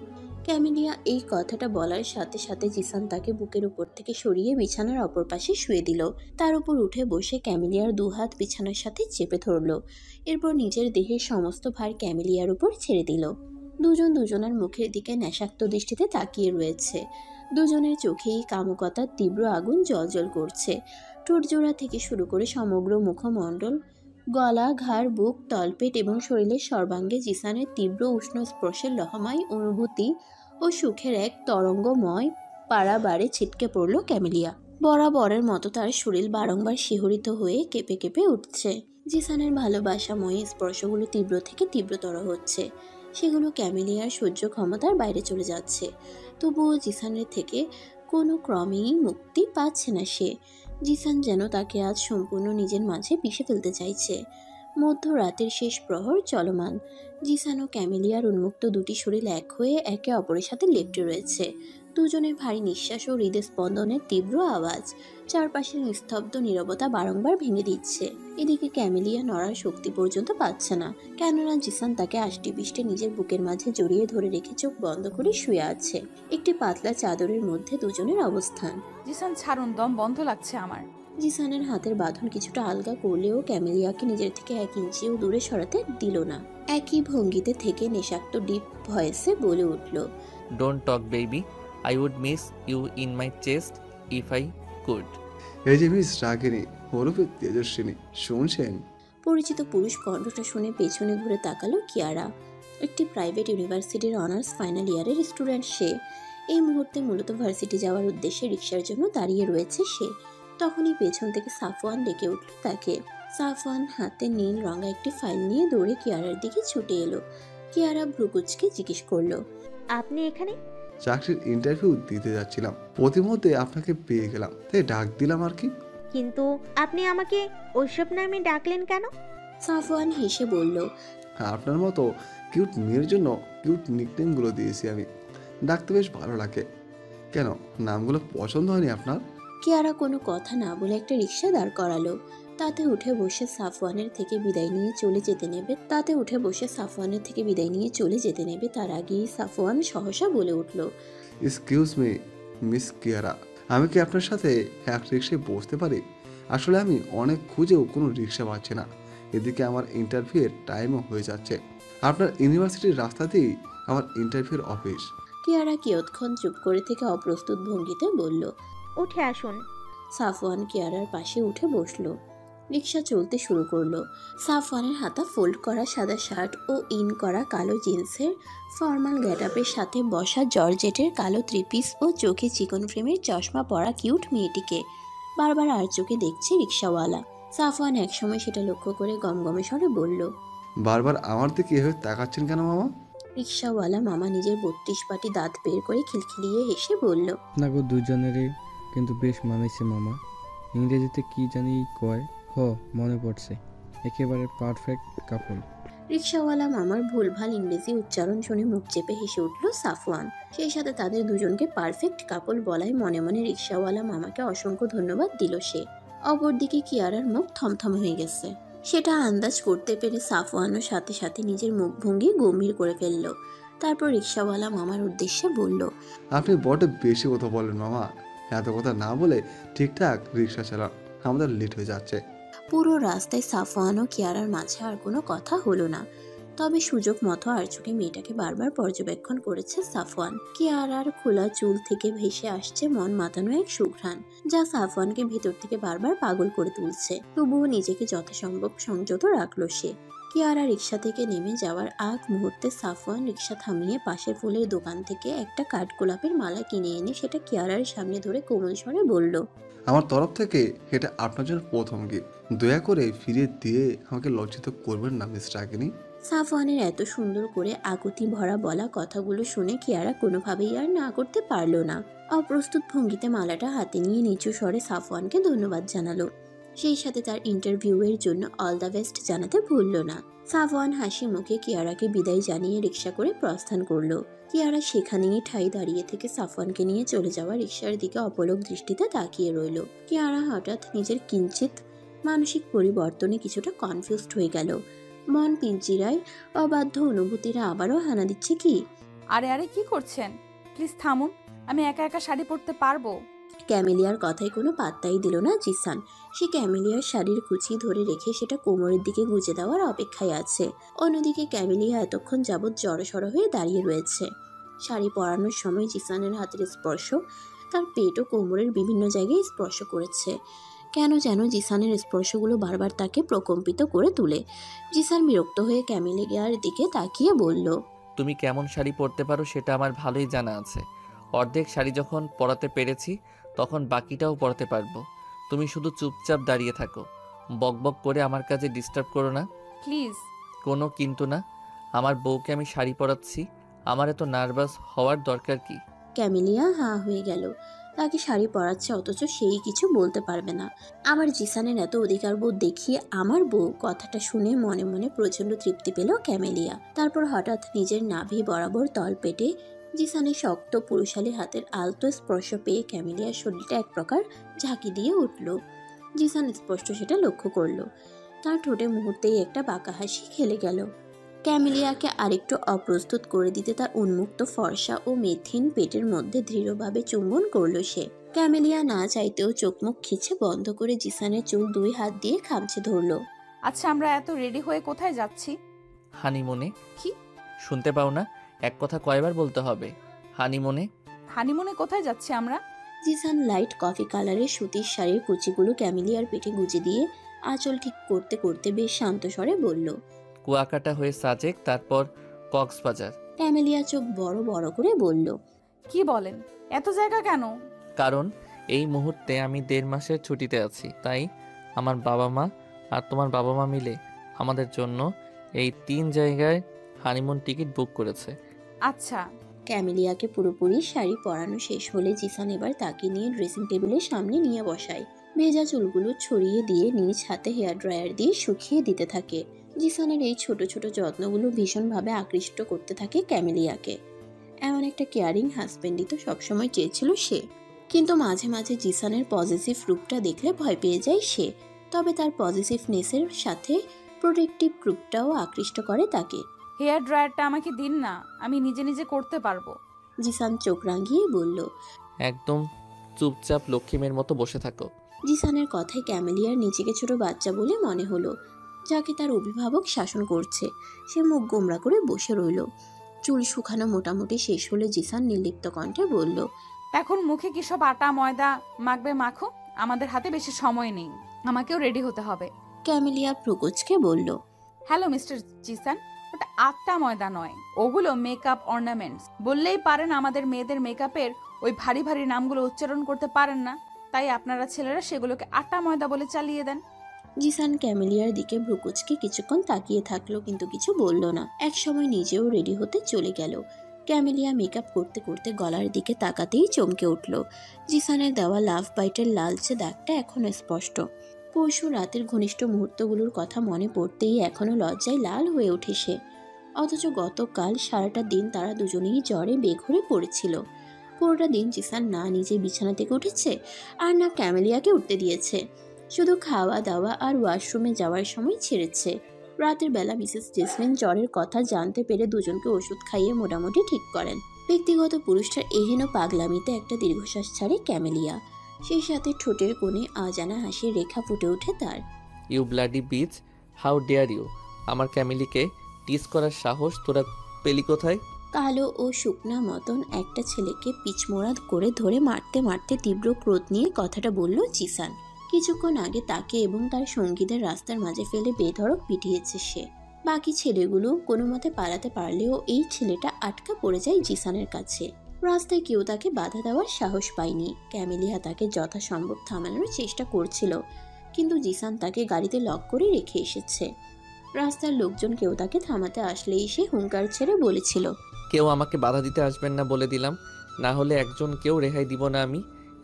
ক্যামেলিয়া এই কথাটা বলার সাথে সাথে জিসান তাকে বুকের উপর থেকে সরিয়ে বিছানার অপর পাশে শুয়ে দিল। তার উপর উঠে বসে ক্যামেলিয়ার 2 হাত বিছানার সাথে চেপে ধরল। এরপর নিজের দেহের সমস্ত ভার ক্যামেলিয়ার উপর ছেড়ে দিল। দুজন দুজনের মুখের দিকে নেশাক্ত দৃষ্টিতে তাকিয়ে রয়েছে। দুজনের চোখেই কামুকতার তীব্র আগুন জ্বলজ্বল করছে। ঠোঁটজোড়া থেকে শুরু করে সমগ্র মুখমণ্ডল, গলা, ঘাড়, বুক, তলপেট এবং শরীরের সর্বাঙ্গে জিসানের তীব্র উষ্ণ স্পর্শের লহময় অনুভূতি ও সুখের এক তরঙ্গময় পাড়াবারে ছিটকে পড়ল ক্যামেলিয়া। বরাবরের মতো তার শরীর বারংবার শিহরিত হয়ে কেঁপে কেঁপে উঠছে। জিসানের ভালোবাসাময় স্পর্শগুলো তীব্র থেকে তীব্রতর হচ্ছে। সেগুলো ক্যামেলিয়ার সহ্য ক্ষমতার বাইরে চলে যাচ্ছে। তবুও জিসানের থেকে কোনো ক্রমেই মুক্তি পাচ্ছে না সে। জিসান যেন তাকে আজ সম্পূর্ণ নিজের মাঝে পিষে ফেলতে চাইছে। মধ্যরাতের শেষ প্রহর চলমান। জিসান ও ক্যামেলিয়ার উন্মুক্ত দুটি শরীর এক হয়ে একে অপরের সাথে লেপ্টে রয়েছে। দুজনের ভারী নিঃশ্বাস ও হৃদস্পন্দনের তীব্র আওয়াজ চারপাশের নিস্তব্ধ নীরবতা বারংবার ভেঙে দিচ্ছে। এদিকে ক্যামেলিয়া নড়ার শক্তি পর্যন্ত পাচ্ছে না, কেননা জিসান তাকে আষ্টেপৃষ্টে নিজের বুকের মাঝে জড়িয়ে ধরে রেখে চোখ বন্ধ করে শুয়ে আছে। একটি পাতলা চাদরের মধ্যে দুজনের অবস্থান। জিসান ছাড়ুন, দম বন্ধ লাগছে আমার। জিসানের হাতের বাঁধন কিছুটা আলগা করলেও ক্যামেলিয়াকে নিজের থেকে 1 ইঞ্চিও দূরে সরাতে দিল না। একই ভঙ্গিতে থেকে নেশাক্ত ডিপ ভয়েসে বলে উঠল, don't talk baby, I would miss you in my chest if I could. এই যে মিস রাগিনী ওরফে তেজস্বিনী, শুনছেন? পরিচিত পুরুষ কণ্ঠটা শুনে পেছনে ঘুরে তাকালো কিয়ারা। একটি প্রাইভেট ইউনিভার্সিটির অনার্স ফাইনাল ইয়ারের স্টুডেন্ট সে। এই মুহূর্তে মূলত ভার্সিটি যাওয়ার উদ্দেশ্যে রিক্সার জন্য দাঁড়িয়ে রয়েছে সে। তখনই পেছন থেকে সাফওয়ান ডেকে উঠল তাকে। সাফওয়ান হাতে নীল রঙা একটি ফাইল নিয়ে দৌড়ে কিয়ারার দিকে ছুটে এলো। কিয়ারা ভ্রুকুচকে জিজ্ঞেস করলো, আপনি এখানে? চাকরির ইন্টারভিউ দিতে যাচ্ছিলাম, প্রতিমধ্যে আপনাকে পেয়ে গেলাম, তাই ডাক দিলাম আর কি। কিন্তু আপনি আমাকে ওইসব নামে ডাকলেন কেন? সাফওয়ান হেসে বলল, আপনার মতো কিউট মেয়ের জন্য কিউট নিকনেমগুলো দিয়েছি আমি, ডাকতে বেশ ভালো লাগে। কেন, নামগুলো পছন্দ হয়নি আপনার? কিয়ারা কোনো কথা না বলে একটা রিক্সা দাঁড় করালো। তাতে উঠে বসে সাফওয়ানের থেকে বিদায় নিয়ে চলে যেতে নেবে তার আগেই সাফওয়ান সহসা বলে উঠল, এক্সকিউজ মি মিস কিয়ারা, আমি কি আপনার সাথে এক রিক্সায় বসতে পারি? আসলে আমি অনেক খুঁজেও কোনো রিক্সা পাচ্ছি না, এদিকে আমার ইন্টারভিউয়ের টাইমও হয়ে যাচ্ছে। আপনার ইউনিভার্সিটির রাস্তাতেই আমার ইন্টারভিউর অফিস। কিয়ারা কিয়ৎক্ষণ চুপ করে থেকে অপ্রস্তুত ভঙ্গিতে বলল। উঠে আসুন। সাফওয়ান কিয়ারার পাশে উঠে বসলো। রিক্সা চলতে শুরু করলো। সাফওয়ানের হাতা ফোল্ড করা সাদা শার্ট ও ইন করা কালো জিন্সের ফর্মাল গেটআপের সাথে বসা জর্জেটের কালো থ্রিপিস ও চোখে চিকন ফ্রেমের চশমা পরা কিউট মেয়েটিকে বারবার আর চোখে দেখছে রিক্সাওয়ালা। সাফওয়ান একসময় সেটা লক্ষ্য করে গমগমে স্বরে বলল, বারবার আমার দিকে এভাবে তাকাচ্ছেন কেন মামা? রিক্সাওয়ালা মামা নিজের 32 পাটি দাঁত বের করে খিলখিলিয়ে হেসে বলল, আপনাকে দুজনেরই কিন্তু বেশ মানাইছে মামা। ইংরেজিতে কি জানি কয়, মনে পড়ছে, একেবারে পারফেক্ট কাপল। রিক্সাওয়ালা মামার ভুলভাল ইংরেজি উচ্চারণ শুনে মুখ চেপে হেসে উঠল সাফওয়ান। সেই সাথে তাদের দুজনকে পারফেক্ট কাপল বলায় মনে মনে রিক্সাওয়ালা মামাকে অসংখ্য ধন্যবাদ দিল সে। অপরদিকে কিয়ারার মুখ থমথম হয়ে গেছে। সেটা আন্দাজ করতে পেরে সাফওয়ানও সাথে সাথে নিজের মুখভঙ্গি গম্ভীর করে ফেলল। তারপর রিক্সাওয়ালা মামার উদ্দেশ্যে বলল, আপনি বড্ড বেশি কথা বলেন মামা। এত কথা না বলে ঠিকঠাক রিক্সা চালান, আমাদের লেট হয়ে যাচ্ছে। পুরো রাস্তায় সাফওয়ান ও কিয়ারার মাঝে আর কোনো কথা হলো না। তবে সুযোগ মতো আর চোখে মেয়েটাকে বারবার পর্যবেক্ষণ করেছে সাফওয়ান। কিয়ারার খোলা চুল থেকে ভেসে আসছে মন মাতানো এক সুঘ্রাণ, যা সাফওয়ানকে ভেতর থেকে বারবার পাগল করে তুলছে। তবুও নিজেকে যথাসম্ভব সংযত রাখলো সে। কিয়ারা রিক্সা থেকে নেমে যাওয়ার আগ মুহূর্তে সাফওয়ান রিক্সা থামিয়ে পাশের ফুলের দোকান থেকে একটা কাঠগোলাপের মালা কিনে এনে সেটা কিয়ারার সামনে ধরে কোমল স্বরে বলল, আমার তরফ থেকে এটা আপনার জন্য প্রথম গিফট। দয়া করে ফিরিয়ে দিয়ে আমাকে লজ্জিত করবেন না মিস রাগিনী। সাফওয়ানের এত সুন্দর করে আকুতি ভরা বলা কথাগুলো শুনে কিয়ারা কোনোভাবেই আর না করতে পারল না। অপ্রস্তুত ভঙ্গিতে মালাটা হাতে নিয়ে নিচু স্বরে সাফওয়ানকে ধন্যবাদ জানালো। সেই সাথে তার ইন্টারভিউয়ের জন্য অল দ্য বেস্ট জানাতে ভুলল না। সাফওয়ান হাসি মুখে কিয়ারাকে বিদায় জানিয়ে রিক্সা করে প্রস্থান করলো। কিয়ারা সেখানেই ঠাই দাঁড়িয়ে থেকে সাফওয়ানকে নিয়ে চলে যাওয়া রিক্সার দিকে অপলক দৃষ্টিতে তাকিয়ে রইল। কিয়ারা হঠাৎ নিজের কিঞ্চিত মানসিক পরিবর্তনে কিছুটা কনফিউজড হয়ে গেল। মন পিঞ্জিরায় অবাধ্য অনুভূতিরা আবারও হানা দিচ্ছে কি? আরে কি করছেন? প্লিজ থামুন, আমি একা একা শাড়ি পরতে পারবো। ক্যামেলিয়ার কথায় কোনো পাত্তাই দিল না জিসান। সে ক্যামেলিয়ার শাড়ির কুচি ধরে রেখে সেটা কোমরের দিকে গুজে দেওয়ার অপেক্ষায় আছে। অন্যদিকে ক্যামেলিয়া এতক্ষণ যাবৎ জড়সড় হয়ে দাঁড়িয়ে রয়েছে। শাড়ি পরানোর সময় জিসানের হাতের স্পর্শ তার পেট ও কোমরের বিভিন্ন জায়গায় স্পর্শ করেছে। কেন যেন জিসানের স্পর্শগুলো বারবার তাকে প্রকম্পিত করে তুলে। জিসান বিরক্ত হয়ে ক্যামেলিয়ার দিকে তাকিয়ে বলল, তুমি কেমন শাড়ি পরতে পারো সেটা আমার ভালোই জানা আছে। অর্ধেক শাড়ি যখন পরাতে পেরেছি তখন বাকিটাও পরাতে পারবো। তুমি শুধু চুপচাপ দাঁড়িয়ে থাকো, বকবক করে আমার কাজে ডিস্টার্ব করো না প্লিজ। কোনো কিন্তু না, আমার বউকে আমি শাড়ি পরাচ্ছি, আমার এত নার্ভাস হওয়ার দরকার কি? ক্যামেলিয়া হাঁ হয়ে গেল। তাকে শাড়ি পরাচ্ছে অথচ সেই কিছু বলতে পারবে না। আমার জিসানের এত অধিকার বোধ দেখিয়ে আমার বউ, কথাটা শুনে মনে মনে প্রচণ্ড তৃপ্তি পেল ক্যামেলিয়া। তারপর হঠাৎ নিজের নাভি বরাবর তল পেটে জিসানের শক্ত পুরুষালী হাতের আলতো স্পর্শ পেয়ে ক্যামেলিয়ার শরীরটা এক প্রকার ঝাঁকি দিয়ে উঠল। জিসান স্পষ্ট সেটা লক্ষ্য করলো। তার ঠোঁটে মুহূর্তেই একটা বাঁকা হাসি খেলে গেল। ক্যামেলিয়াকে আরেকটু অপ্রস্তুত করে দিতে তার উন্মুক্ত ফর্সা ও মেথিন পেটের মধ্যে দৃঢ়ভাবে চুম্বন করলো সে। ক্যামেলিয়া না চাইতেও চোখ মুখ খিচে বন্ধ করে জিসানের চুল 2 হাত দিয়ে খামচে ধরলো। আচ্ছা, আমরা এত রেডি হয়ে কোথায় যাচ্ছি? হানিমুনে। কি শুনতে পাও না? এক কথা কয়বার বলতে হবে? হানিমুনে। হানিমুনে কোথায় যাচ্ছি আমরা? জিসান লাইট কফি কালারের সুতির শাড়ির কুচিগুলো ক্যামেলিয়ার পেটে গুজে দিয়ে আঁচল ঠিক করতে করতে বেশ শান্ত স্বরে বলল, কুয়াকাটা হয়ে সাজেক, তারপর কক্সবাজার। ক্যামেলিয়া চোখ বড় বড় করে বলল, কি বলেন? এত জায়গা কেন? কারণ এই মুহূর্তে আমি 1.5 মাসের ছুটিতে আছি, তাই আমার বাবা মা আর তোমার বাবা মা মিলে আমাদের জন্য এই 3 জায়গায় হানিমুন টিকিট বুক করেছে। আচ্ছা। ক্যামেলিয়াকে পুরোপুরি শাড়ি পরানো শেষ হলে জিসান এবার তাকে নিয়ে ড্রেসিং টেবিলের সামনে নিয়ে বসায়। ভেজা চুলগুলো ছড়িয়ে দিয়ে নিজ হাতে হেয়ার ড্রায়ার দিয়ে শুকিয়ে দিতে থাকে। জিসানের এই ছোট ছোট যত্নগুলো ভীষণভাবে আকৃষ্ট করতে থাকে ক্যামেলিয়াকে। এমন একটা কেয়ারিং হাজবেন্ডই তো সবসময় চেয়েছিল সে। কিন্তু মাঝে মাঝে জিসানের পজিটিভ রূপটা দেখলে ভয় পেয়ে যায় সে। তবে তার পজিটিভনেসের সাথে প্রোটেক্টিভ রূপটাও আকৃষ্ট করে তাকে। হেয়ার ড্রায়ারটা আমাকে দিন না, আমি নিজে নিজে করতে পারবো। জিসান চোখ রাঙিয়ে বলল, একদম চুপচাপ লক্ষ্মীমের মতো বসে থাকো। জিসানের কথায় ক্যামেলিয়ার নিজেকে ছোট বাচ্চা বলে মনে হলো। যাকে তার অভিভাবক শাসন করছে। সে মুখ গোমরা করে বসে রইল। চুল শুকানো মোটামুটি শেষ হলে জিসান নির্লিপ্ত কণ্ঠে বলল, এখন মুখে কি সব আটা ময়দা মাখবে মাখো, আমাদের হাতে বেশি সময় নেই, আমাকেও রেডি হতে হবে। ক্যামেলিয়া প্রকোচকে বলল, হ্যালো মিস্টার জিসান, ওটা আটা ময়দা নয়, ওগুলো মেকআপ অর্নামেন্টস। বললেই পারেন আমাদের মেয়েদের মেকআপের ওই ভারী ভারী নামগুলো উচ্চারণ করতে পারেন না, তাই আপনারা ছেলেরা সেগুলোকে আটা ময়দা বলে চালিয়ে দেন। জিসান ক্যামেলিয়ার দিকে ভ্রুকুচকে কিছুক্ষণ তাকিয়ে থাকলো, কিন্তু কিছু বলল না। এক সময় নিজেও রেডি হতে চলে গেল। ক্যামেলিয়া মেকআপ করতে করতে গলার দিকে তাকাতেই চমকে উঠল। জিসানের দেওয়া লাভ বাইটের লালচে দাগটা এখনো স্পষ্ট। পরশু রাতের ঘনিষ্ঠ মুহূর্তগুলোর কথা মনে পড়তেই এখনো লজ্জায় লাল হয়ে ওঠে সে। অথচ গতকাল সারাটা দিন তারা দুজনেই জ্বরে বেঘরে পড়েছিল। পুরোটা দিন জিসান না নিজে বিছানা থেকে উঠেছে আর না ক্যামেলিয়াকে উঠতে দিয়েছে, শুধু খাওয়া দাওয়া আর ওয়াশরুমে যাওয়ার সময় ছেড়েছে। রাতের বেলা মিসেস জেসমিন জ্বরের কথা জানতে পেরে দুজনকে ওষুধ খাইয়ে মোটামুটি ঠিক করেন। ব্যক্তিগত পুরুষটার এহেন পাগলামিতে একটা দীর্ঘশ্বাস ছাড়ে ক্যামেলিয়া। সেই সাথে ঠোঁটের কোণে অজানা হাসির রেখা ফুটে ওঠে তার। You bloody bitch, how dare you! আমার ক্যামিলিকে টিজ করার সাহস তোরা পেলি কোথায়? কালো ও শুকনা মতন একটা ছেলেকে পিচমোড়া করে ধরে মারতে মারতে তীব্র ক্রোধ নিয়ে কথাটা বলল জিসান। কিছুক্ষণ আগে তাকে এবং তার সঙ্গীদের রাস্তার মাঝে ফেলে বেধড়ক পিটিয়েছে সে। বাকি ছেলেগুলো কোনো মতে পালাতে পারলেও এই ছেলেটা আটকা পড়ে যায় জিসানের কাছে। রাস্তায় কেউ তাকে বাধা দেওয়ার সাহস পায়নি। ক্যামেলিয়া তাকে যথাসম্ভব থামানোর চেষ্টা করছিল, কিন্তু জিসান তাকে গাড়িতে লক করে রেখে এসেছে। রাস্তার লোকজন কেউ তাকে থামাতে আসলেই সে হুঙ্কার ছেড়ে বলেছিল, কেউ আমাকে বাধা দিতে আসবেন না বলে দিলাম, না হলে একজন কেউ রেহাই দিব না আমি।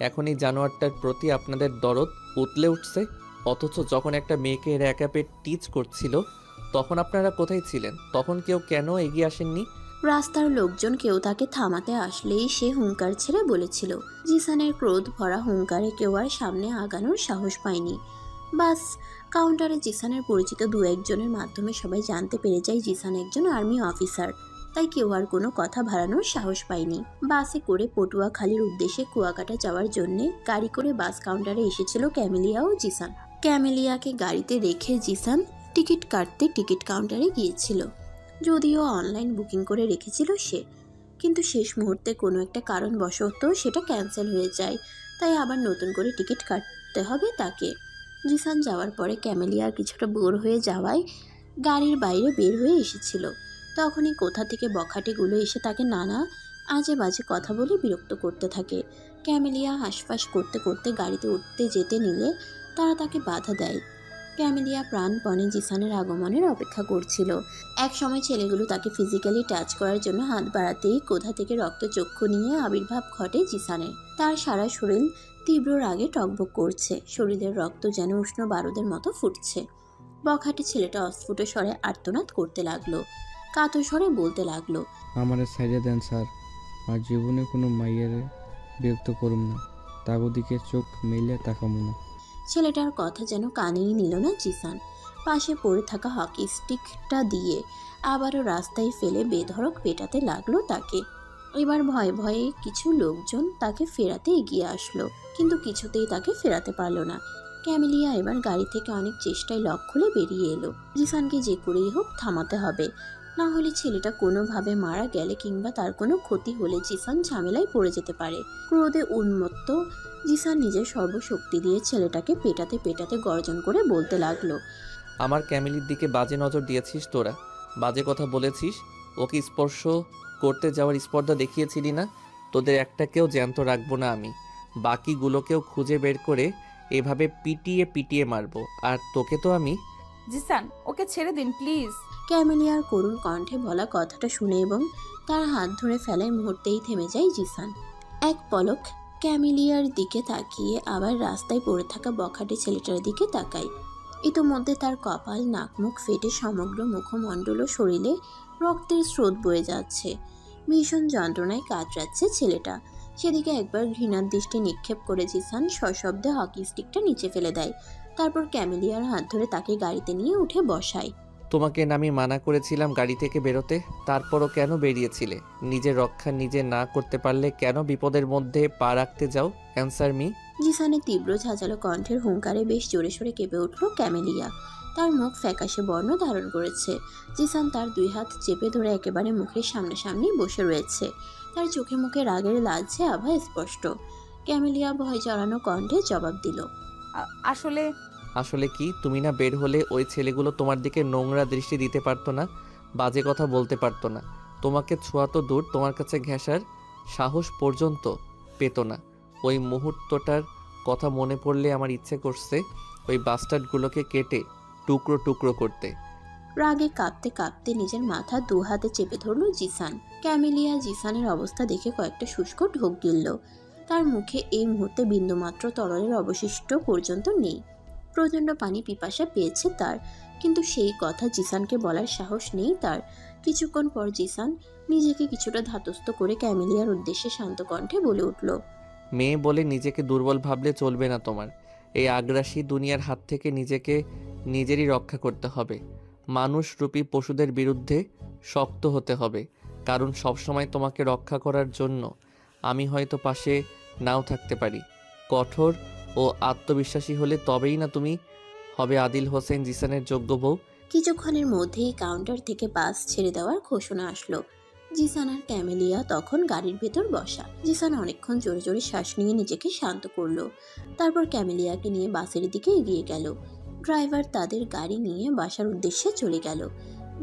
এখন এই জানোয়ারটার প্রতি আপনাদের দরদ উতলে উঠছে, অথচ যখন একটা মেয়েকে র্যাকাপে টিচ করছিল তখন আপনারা কোথায় ছিলেন? তখন কেন এগিয়ে আসেননি? রাস্তার লোকজন কেউ তাকে থামাতে আসলেই সে হুঙ্কার ছেড়ে বলেছিল। জিসানের ক্রোধ ভরা হুঙ্কারে কেউ আর সামনে আগানোর সাহস পায়নি। বাস কাউন্টারে জিসানের পরিচিত দু একজনের মাধ্যমে সবাই জানতে পেরে যায় জিসান একজন আর্মি অফিসার, তাই কেউ আর কোনো কথা বাড়ানোর সাহস পায়নি। বাসে করে পটুয়াখালীর উদ্দেশ্যে কুয়াকাটা যাওয়ার জন্য গাড়ি করে বাস কাউন্টারে এসেছিল ক্যামেলিয়া ও জিসান। ক্যামেলিয়াকে গাড়িতে রেখে জিসান টিকিট কাটতে টিকিট কাউন্টারে গিয়েছিল। যদিও অনলাইন বুকিং করে রেখেছিল সে, কিন্তু শেষ মুহূর্তে কোনো একটা কারণবশত সেটা ক্যান্সেল হয়ে যায়, তাই আবার নতুন করে টিকিট কাটতে হবে তাকে। জিসান যাওয়ার পরে ক্যামেলিয়ার কিছুটা বোর হয়ে যাওয়ায় গাড়ির বাইরে বের হয়ে এসেছিল। তখনই কোথা থেকে বখাটেগুলো এসে তাকে নানা আজে বাজে কথা বলে বিরক্ত করতে থাকে। ক্যামেলিয়া হাঁসফাঁস করতে করতে গাড়িতে উঠতে যেতে নিলে তারা তাকে বাধা দেয়। ক্যামেলিয়া প্রাণপণে জিসানের আগমনের অপেক্ষা করছিল। এক সময় ছেলেগুলো তাকে ফিজিক্যালি টাচ করার জন্য হাত বাড়াতেই কোথা থেকে রক্তচক্ষু নিয়ে আবির্ভাব ঘটে জিসানের। তার সারা শরীর তীব্র রাগে টকবক করছে, শরীরের রক্ত যেন উষ্ণ বারুদের মতো ফুটছে। বখাটে ছেলেটা অস্ফুট স্বরে আর্তনাদ করতে লাগলো, কাতর স্বরে বলতে লাগলো, আমারে সাইডে দেন স্যার, আর জীবনে কোনো মাইয়ের বিরক্ত করুম না, তাগদিকে চোখ মেলে তাকাবো না। ছেলেটার কথা যেন কানেই নিল না জিসান। পাশে পড়ে থাকা হকি স্টিকটা দিয়ে আবারও রাস্তায় ফেলে বেধড়ক পেটাতে লাগলো তাকে। এবার ভয়ে ভয়ে কিছু লোকজন তাকে ফেরাতে এগিয়ে আসলো, কিন্তু কিছুতেই তাকে ফেরাতে পারলো না। ক্যামেলিয়া এবার গাড়ি থেকে অনেক চেষ্টায় লক খুলে বেরিয়ে এলো। জিসানকে যে করেই হোক থামাতে হবে, না হলে ছেলেটা কোনোভাবে মারা গেলে কিংবা তার কোনো ক্ষতি হলে জিসান ঝামেলায় পড়ে যেতে পারে। ক্রোধে উন্মত্ত জিসান নিজের সর্বশক্তি দিয়ে ছেলেটাকে পেটাতে পেটাতে গর্জন করে বলতে লাগলো, আমার ক্যামিলির দিকে বাজে নজর দিয়েছিস তোরা, বাজে কথা বলেছিস, ওকে স্পর্শ করতে যাওয়ার স্পর্ধা দেখিয়েছিলি না? তোদের একটাকেও জ্যান্ত রাখবো না আমি, বাকিগুলোকেও খুঁজে বের করে এভাবে পিটিয়ে পিটিয়ে মারবো। আর তোকে তো আমি। জিসান, ওকে ছেড়ে দিন প্লিজ। ক্যামেলিয়ার করুণ কণ্ঠে বলা কথাটা শুনে এবং তার হাত ধরে ফেলায় মুহূর্তেই থেমে যায় জিসান। এক পলক ক্যামেলিয়ার দিকে তাকিয়ে আবার রাস্তায় পড়ে থাকা বখাটে ছেলেটার দিকে তাকায়। ইতোমধ্যে তার কপাল নাক মুখ ফেটে সমগ্র মুখমণ্ডল ও শরীরে রক্তের স্রোত বয়ে যাচ্ছে। ভীষণ যন্ত্রণায় কাতরাচ্ছে ছেলেটা। সেদিকে একবার ঘৃণার দৃষ্টি নিক্ষেপ করে জিসান সশব্দে হকি স্টিকটা নিচে ফেলে দেয়। তারপর ক্যামেলিয়ার হাত ধরে তাকে গাড়িতে নিয়ে উঠে বসায়। তোমাকে আমি মানা করেছিলাম গাড়ি থেকে বেরোতে, তারপরও কেন বেরিয়েছিলে? নিজের রক্ষা নিজে না করতে পারলে কেন বিপদের মধ্যে পা রাখতে যাও? Answer me. জিসানের তীব্র ঝাঁঝালো কণ্ঠের হুঙ্কারে বেশ জোরে সোরে কেঁপে উঠল ক্যামেলিয়া। তার মুখ ফ্যাকাশে বর্ণ ধারণ করেছে। জিসান তার 2 হাত চেপে ধরে একেবারে মুখের সামনাসামনি বসে রয়েছে। তার চোখে মুখে রাগের লালচে আভা স্পষ্ট। ক্যামেলিয়া ভয় জড়ানো কণ্ঠে জবাব দিল, আসলে আসলে কি? তুমি না বের হলে ওই ছেলেগুলো তোমার দিকে নোংরা দৃষ্টি দিতে পারতো না, বাজে কথা বলতে পারতো না, তোমাকে ছোঁয়া তো দূর, তোমার কাছে ঘেঁষার সাহস পর্যন্ত পেতো না। ওই মুহূর্তটার কথা মনে পড়লে আমার ইচ্ছে করছে ওই বাস্টার্ডগুলোকে কেটে টুকরো টুকরো করতে। রাগে কাঁপতে কাঁপতে নিজের মাথা 2 হাতে চেপে ধরল জিসান। ক্যামেলিয়া জিসানের অবস্থা দেখে কয়েকটা শুষ্ক ঢোক গিলল। তার মুখে এই মুহূর্তে বিন্দুমাত্র তরলের অবশিষ্ট পর্যন্ত নেই। প্রচণ্ড পানি পিপাসা পেয়েছে তার, কিন্তু সেই কথা জিসানকে বলার সাহস নেই তার। কিছুক্ষণ পর জিসান নিজেকে কিছুটা ধাতস্থ করে ক্যামেলিয়ার উদ্দেশ্যে শান্ত কণ্ঠে বলে উঠল, মেয়ে বলে নিজেকে দুর্বল ভাবলে চলবে না তোমার। এই আগ্রাসী দুনিয়ার হাত থেকে নিজেকে নিজেরই রক্ষা করতে হবে। মানুষরূপী পশুদের বিরুদ্ধে শক্ত হতে হবে, কারণ সবসময় তোমাকে রক্ষা করার জন্য আমি হয়তো পাশে নাও থাকতে পারি। কঠোর ও আত্মবিশ্বাসী হলে তবেই না তুমি হবে আদিল হোসেন জিসানের যোগ্য বউ। কিছুক্ষণের মধ্যেই কাউন্টার থেকে বাস ছেড়ে দেওয়ার ঘোষণা আসলো। জিসান আর ক্যামেলিয়া তখন গাড়ির ভেতর বসা। জিসান অনেকক্ষণ জোরে জোরে শ্বাস নিয়ে নিজেকে শান্ত করলো। তারপর ক্যামেলিয়াকে নিয়ে বাসের দিকে এগিয়ে গেল। ড্রাইভার তাদের গাড়ি নিয়ে বাসার উদ্দেশ্যে চলে গেল।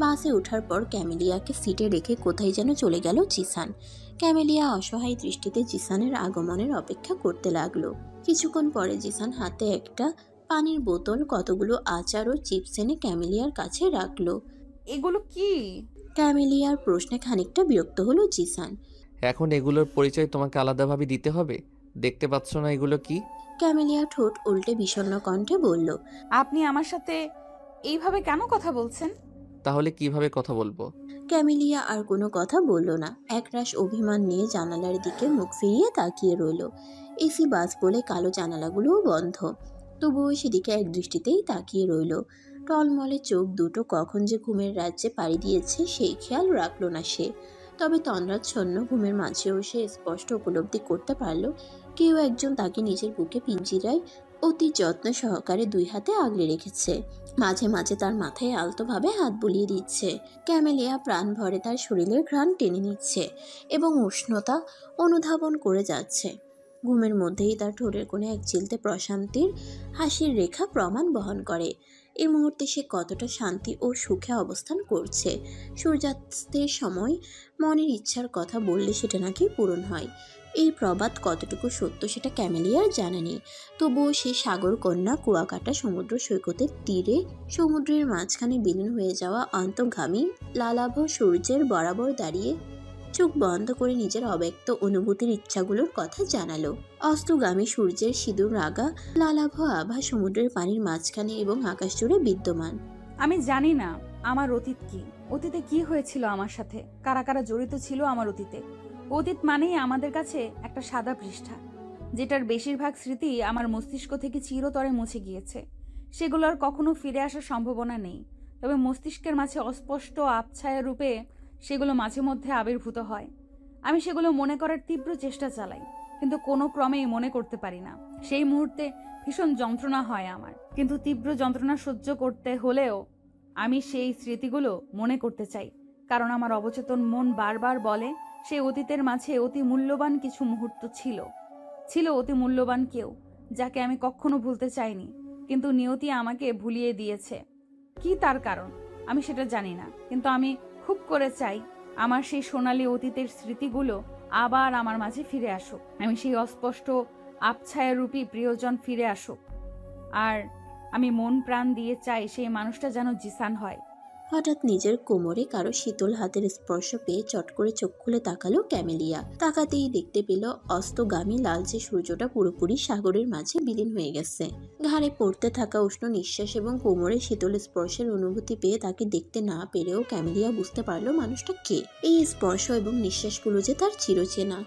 বাসে ওঠার পর ক্যামেলিয়াকে সিটে রেখে কোথায় যেন চলে গেল জিসান। ক্যামেলিয়া অসহায় দৃষ্টিতে জিসানের আগমনের অপেক্ষা করতে লাগলো। কিছুক্ষণ পরে জিসান হাতে একটা পানির বোতল, কতগুলো আচার ও চিপস এনে ক্যামেলিয়ার কাছে রাখলো। এগুলো কি? ক্যামেলিয়ার প্রশ্নে খানিকটা বিরক্ত হলো জিসান। এখন এগুলোর পরিচয় তোমাকে আলাদাভাবে দিতে হবে? দেখতে পাচ্ছ না এগুলো কি? ক্যামেলিয়া ঠোঁট উল্টে বিষণ্ণ কণ্ঠে বলল, আপনি আমার সাথে এইভাবে কেন কথা বলছেন? তাহলে কিভাবে কথা বলবো? ক্যামেলিয়া আর কোনো কথা বলল না। একরাশ অভিমান নিয়ে জানালার দিকে মুখ ফিরিয়ে তাকিয়ে রইল। এসি বাস বলে কালো জানালাগুলোও বন্ধ, তবুও সেদিকে এক দৃষ্টিতেই তাকিয়ে রইল। টলমলে চোখ দুটো কখন যে ঘুমের রাজ্যে পাড়ি দিয়েছে সেই খেয়াল রাখল না সে। তবে তন্দ্রাচ্ছন্ন ঘুমের মাঝেও সে স্পষ্ট উপলব্ধি করতে পারল কেউ একজন তাকে নিজের বুকে পিঞ্জিরায় অতি যত্ন সহকারে 2 হাতে আগলে রেখেছে। মাঝে মাঝে তার মাথায় আলতোভাবে হাত বুলিয়ে দিচ্ছে। ক্যামেলিয়া প্রাণ ভরে তার শরীরের ঘ্রাণ টেনে নিচ্ছে এবং উষ্ণতা অনুধাবন করে যাচ্ছে। ঘুমের মধ্যেই তার ঠোঁটের কোণে এক চিলতে প্রশান্তির হাসির রেখা প্রমাণ বহন করে। এই মুহূর্তে সে কতটা শান্তি ও সুখে অবস্থান করছে। সূর্যাস্তের সময় মনের ইচ্ছার কথা বললে সেটা নাকি পূরণ হয়। এই প্রবাদ কতটুকু সত্য সেটা ক্যামেলিয়ার জানা নেই। তবুও সে সাগর কন্যা কুয়াকাটা সমুদ্র সৈকতের তীরে সমুদ্রের মাঝখানে বিলীন হয়ে যাওয়া অন্তর্গামী লালাভ সূর্যের বরাবর দাঁড়িয়ে চোখ বন্ধ করে নিজের অব্যক্ত অনুভূতির ইচ্ছাগুলোর কথা জানালো। অস্তগামী সূর্যের সিঁদুর রাগা লালাভ আভা সমুদ্রের পানির মাঝখানে এবং আকাশ জুড়ে বিদ্যমান। আমি জানি না আমার অতীত কি, অতীতে কি হয়েছিল আমার সাথে, কারা কারা জড়িত ছিল আমার অতীতে। অতীত মানেই আমাদের কাছে একটা সাদা পৃষ্ঠা, যেটার বেশিরভাগ স্মৃতি আমার মস্তিষ্ক থেকে চিরতরে মুছে গিয়েছে। সেগুলো আর কখনো ফিরে আসার সম্ভাবনা নেই। তবে মস্তিষ্কের মাঝে অস্পষ্ট আবছায়া রূপে সেগুলো মাঝে মধ্যে আবির্ভূত হয়। আমি সেগুলো মনে করার তীব্র চেষ্টা চালাই, কিন্তু কোনো ক্রমেই মনে করতে পারি না। সেই মুহূর্তে ভীষণ যন্ত্রণা হয় আমার, কিন্তু তীব্র যন্ত্রণা সহ্য করতে হলেও আমি সেই স্মৃতিগুলো মনে করতে চাই, কারণ আমার অবচেতন মন বারবার বলে সেই অতীতের মাঝে অতি মূল্যবান কিছু মুহূর্ত ছিল অতি মূল্যবান কেউ, যাকে আমি কখনো ভুলতে চাইনি, কিন্তু নিয়তি আমাকে ভুলিয়ে দিয়েছে। কি তার কারণ আমি সেটা জানি না, কিন্তু আমি খুব করে চাই আমার সেই সোনালী অতীতের স্মৃতিগুলো আবার আমার মাঝে ফিরে আসুক। আমি সেই অস্পষ্ট আবছায়ারূপী প্রিয়জন ফিরে আসুক। আর আমি মন প্রাণ দিয়ে চাই সেই মানুষটা যেন জিসান হয়। হঠাৎ নিজের কোমরে কারো শীতল হাতের স্পর্শ পেয়ে চট করে চোখ খুলে তাকালো ক্যামেলিয়া। তাকাতেই দেখতে পেল অস্তগামী লালচে সূর্যটা পুরোপুরি সাগরের মাঝে বিলীন হয়ে গেছে। ঘাড়ে পড়তে থাকা উষ্ণ নিঃশ্বাস এবং কোমরে শীতল স্পর্শের অনুভূতি পেয়ে তাকে দেখতে না পেরেও ক্যামেলিয়া বুঝতে পারলো মানুষটা কে। এই স্পর্শ এবং নিঃশ্বাসগুলো যে তার চিরচেনা।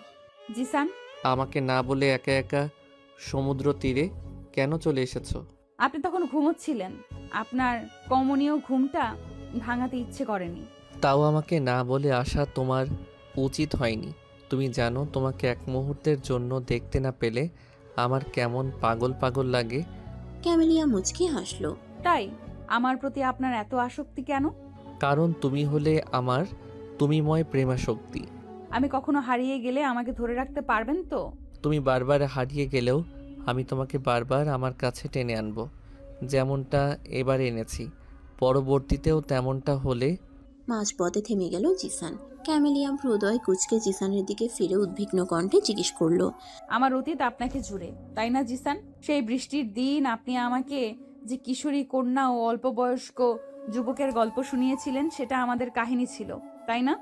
জিসান, আমাকে না বলে একা একা সমুদ্র তীরে কেন চলে এসেছো? আপনি তখন ঘুমোচ্ছিলেন, আপনার কমনীয় ঘুমটা ভাঙাতে ইচ্ছে করেনি। তাও আমাকে না বলে আসা তোমার উচিত হয়নি। তুমি জানো তোমাকে এক মুহূর্তের জন্য দেখতে না পেলে আমার কেমন পাগল পাগল লাগে। ক্যামেলিয়া মুচকি হাসলো। তাই আমার প্রতি আপনার এত আসক্তি কেন? কারণ তুমি হলে আমার তুমিময় প্রেমাশক্তি। আমি কখনো হারিয়ে গেলে আমাকে ধরে রাখতে পারবেন তো? তুমি বারবার হারিয়ে গেলেও আমি তোমাকে বারবার আমার কাছে টেনে আনবো, যেমনটা এবার এনেছি। পরবর্তীতেও তেমনটা হলে। মাঝপথে থেমে গেল জিসান। ক্যামেলিয়া হৃদয় কুচকে জিসানের দিকে ফিরে উদ্বিগ্ন কণ্ঠে জিজ্ঞেস করলো, আমার অতীত আপনাকে জুড়ে, তাই না জিসান? সেই বৃষ্টির দিন আপনি আমাকে যে কিশোরী কন্যা ও অল্প বয়স্ক যুবকের গল্প শুনিয়েছিলেন, সেটা আমাদের কাহিনী ছিল, তাই না?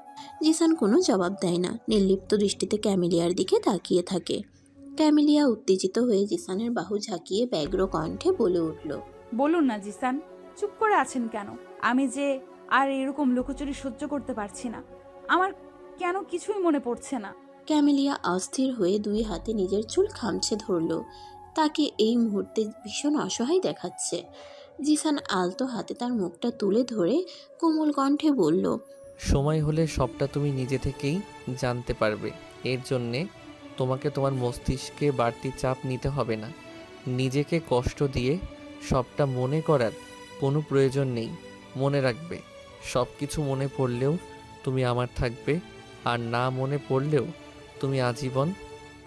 জিসান কোনো জবাব দেয় না, নির্লিপ্ত দৃষ্টিতে ক্যামেলিয়ার দিকে তাকিয়ে থাকে। ক্যামেলিয়া উত্তেজিত হয়ে জিসানের বাহু ঝাঁকিয়ে ব্যগ্র কণ্ঠে বলে উঠল, বলুন না জিসান, চুপ করে আছেন কেন? আমি যে আর এরকম লুকোচুরি সহ্য করতে পারছি না। আমার কেন কিছুই মনে পড়ছে না। ক্যামেলিয়া অস্থির হয়ে দুই হাতে নিজের চুল খামছে ধরল। তাকে এই মুহূর্তে ভীষণ অসহায় দেখাচ্ছে। জিসান আলতো হাতে তার মুখটা তুলে ধরে কোমল কণ্ঠে বলল, সময় হলে সবটা তুমি নিজে থেকেই জানতে পারবে। এর জন্যে তোমাকে তোমার মস্তিষ্কে বাড়তি চাপ নিতে হবে না। নিজেকে কষ্ট দিয়ে সবটা মনে করার কোনো প্রয়োজন নেই। মনে রাখবে, সব কিছু মনে পড়লেও তুমি আমার থাকবে, আর না মনে পড়লেও তুমি আজীবন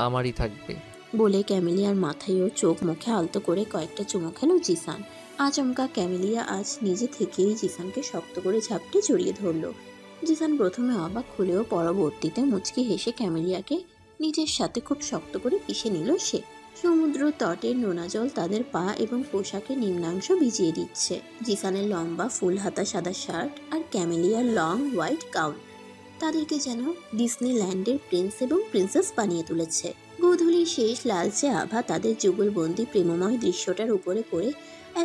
আমারই থাকবে। বলে ক্যামেলিয়ার মাথায় ও চোখ মুখে আলতো করে কয়েকটা চুমু খেল জিসান। আচমকা ক্যামেলিয়া আজ নিজে থেকেই জিসানকে শক্ত করে ঝাপটে জড়িয়ে ধরল। জিসান প্রথমে অবাক হলেও পরবর্তীতে মুচকি হেসে ক্যামেলিয়াকে নিজের সাথে খুব শক্ত করে পিষে নিল সে। সমুদ্র তটের নোনা জল তাদের পা এবং পোশাকের নিম্নাংশ ভিজিয়ে দিচ্ছে। জিসানের লম্বা ফুল হাতা সাদা শার্ট আর ক্যামেলিয়ার লং হোয়াইট গাউন তাদেরকে যেন ডিসনিল্যান্ডের প্রিন্স এবং প্রিন্সেস বানিয়ে তুলেছে। গোধূলির শেষ লালচে আভা তাদের যুগলবন্দি প্রেমময় দৃশ্যটার উপরে পড়ে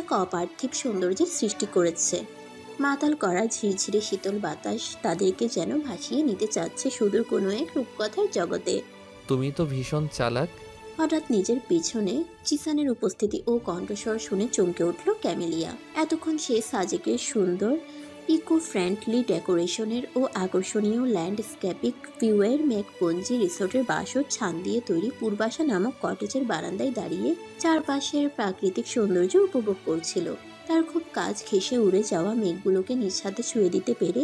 এক অপার্থিব সৌন্দর্যের সৃষ্টি করেছে। মাতাল করা ঝিরঝিরে শীতল বাতাস তাদেরকে যেন ভাসিয়ে নিতে চাচ্ছে সুদূর কোনো এক রূপকথার জগতে। তুমি তো ভীষণ চালাক। হঠাৎ নিজের পিছনে জিসানের উপস্থিতি ও কণ্ঠস্বর শুনে চমকে উঠল ক্যামেলিয়া। এতক্ষণ সে সাজেকের সুন্দর ইকো ফ্রেন্ডলি ডেকোরেশনের ও আকর্ষণীয় ল্যান্ডস্কেপিক ভিউয়ের মেঘপঞ্জি রিসোর্টের বাসর ছান দিয়ে তৈরি পূর্বাশা নামক কটেজের বারান্দায় দাঁড়িয়ে চারপাশের প্রাকৃতিক সৌন্দর্য উপভোগ করছিল। তার খুব কাছ ঘেঁষে উড়ে যাওয়া মেঘগুলোকে নিজ হাতে ছুঁয়ে দিতে পেরে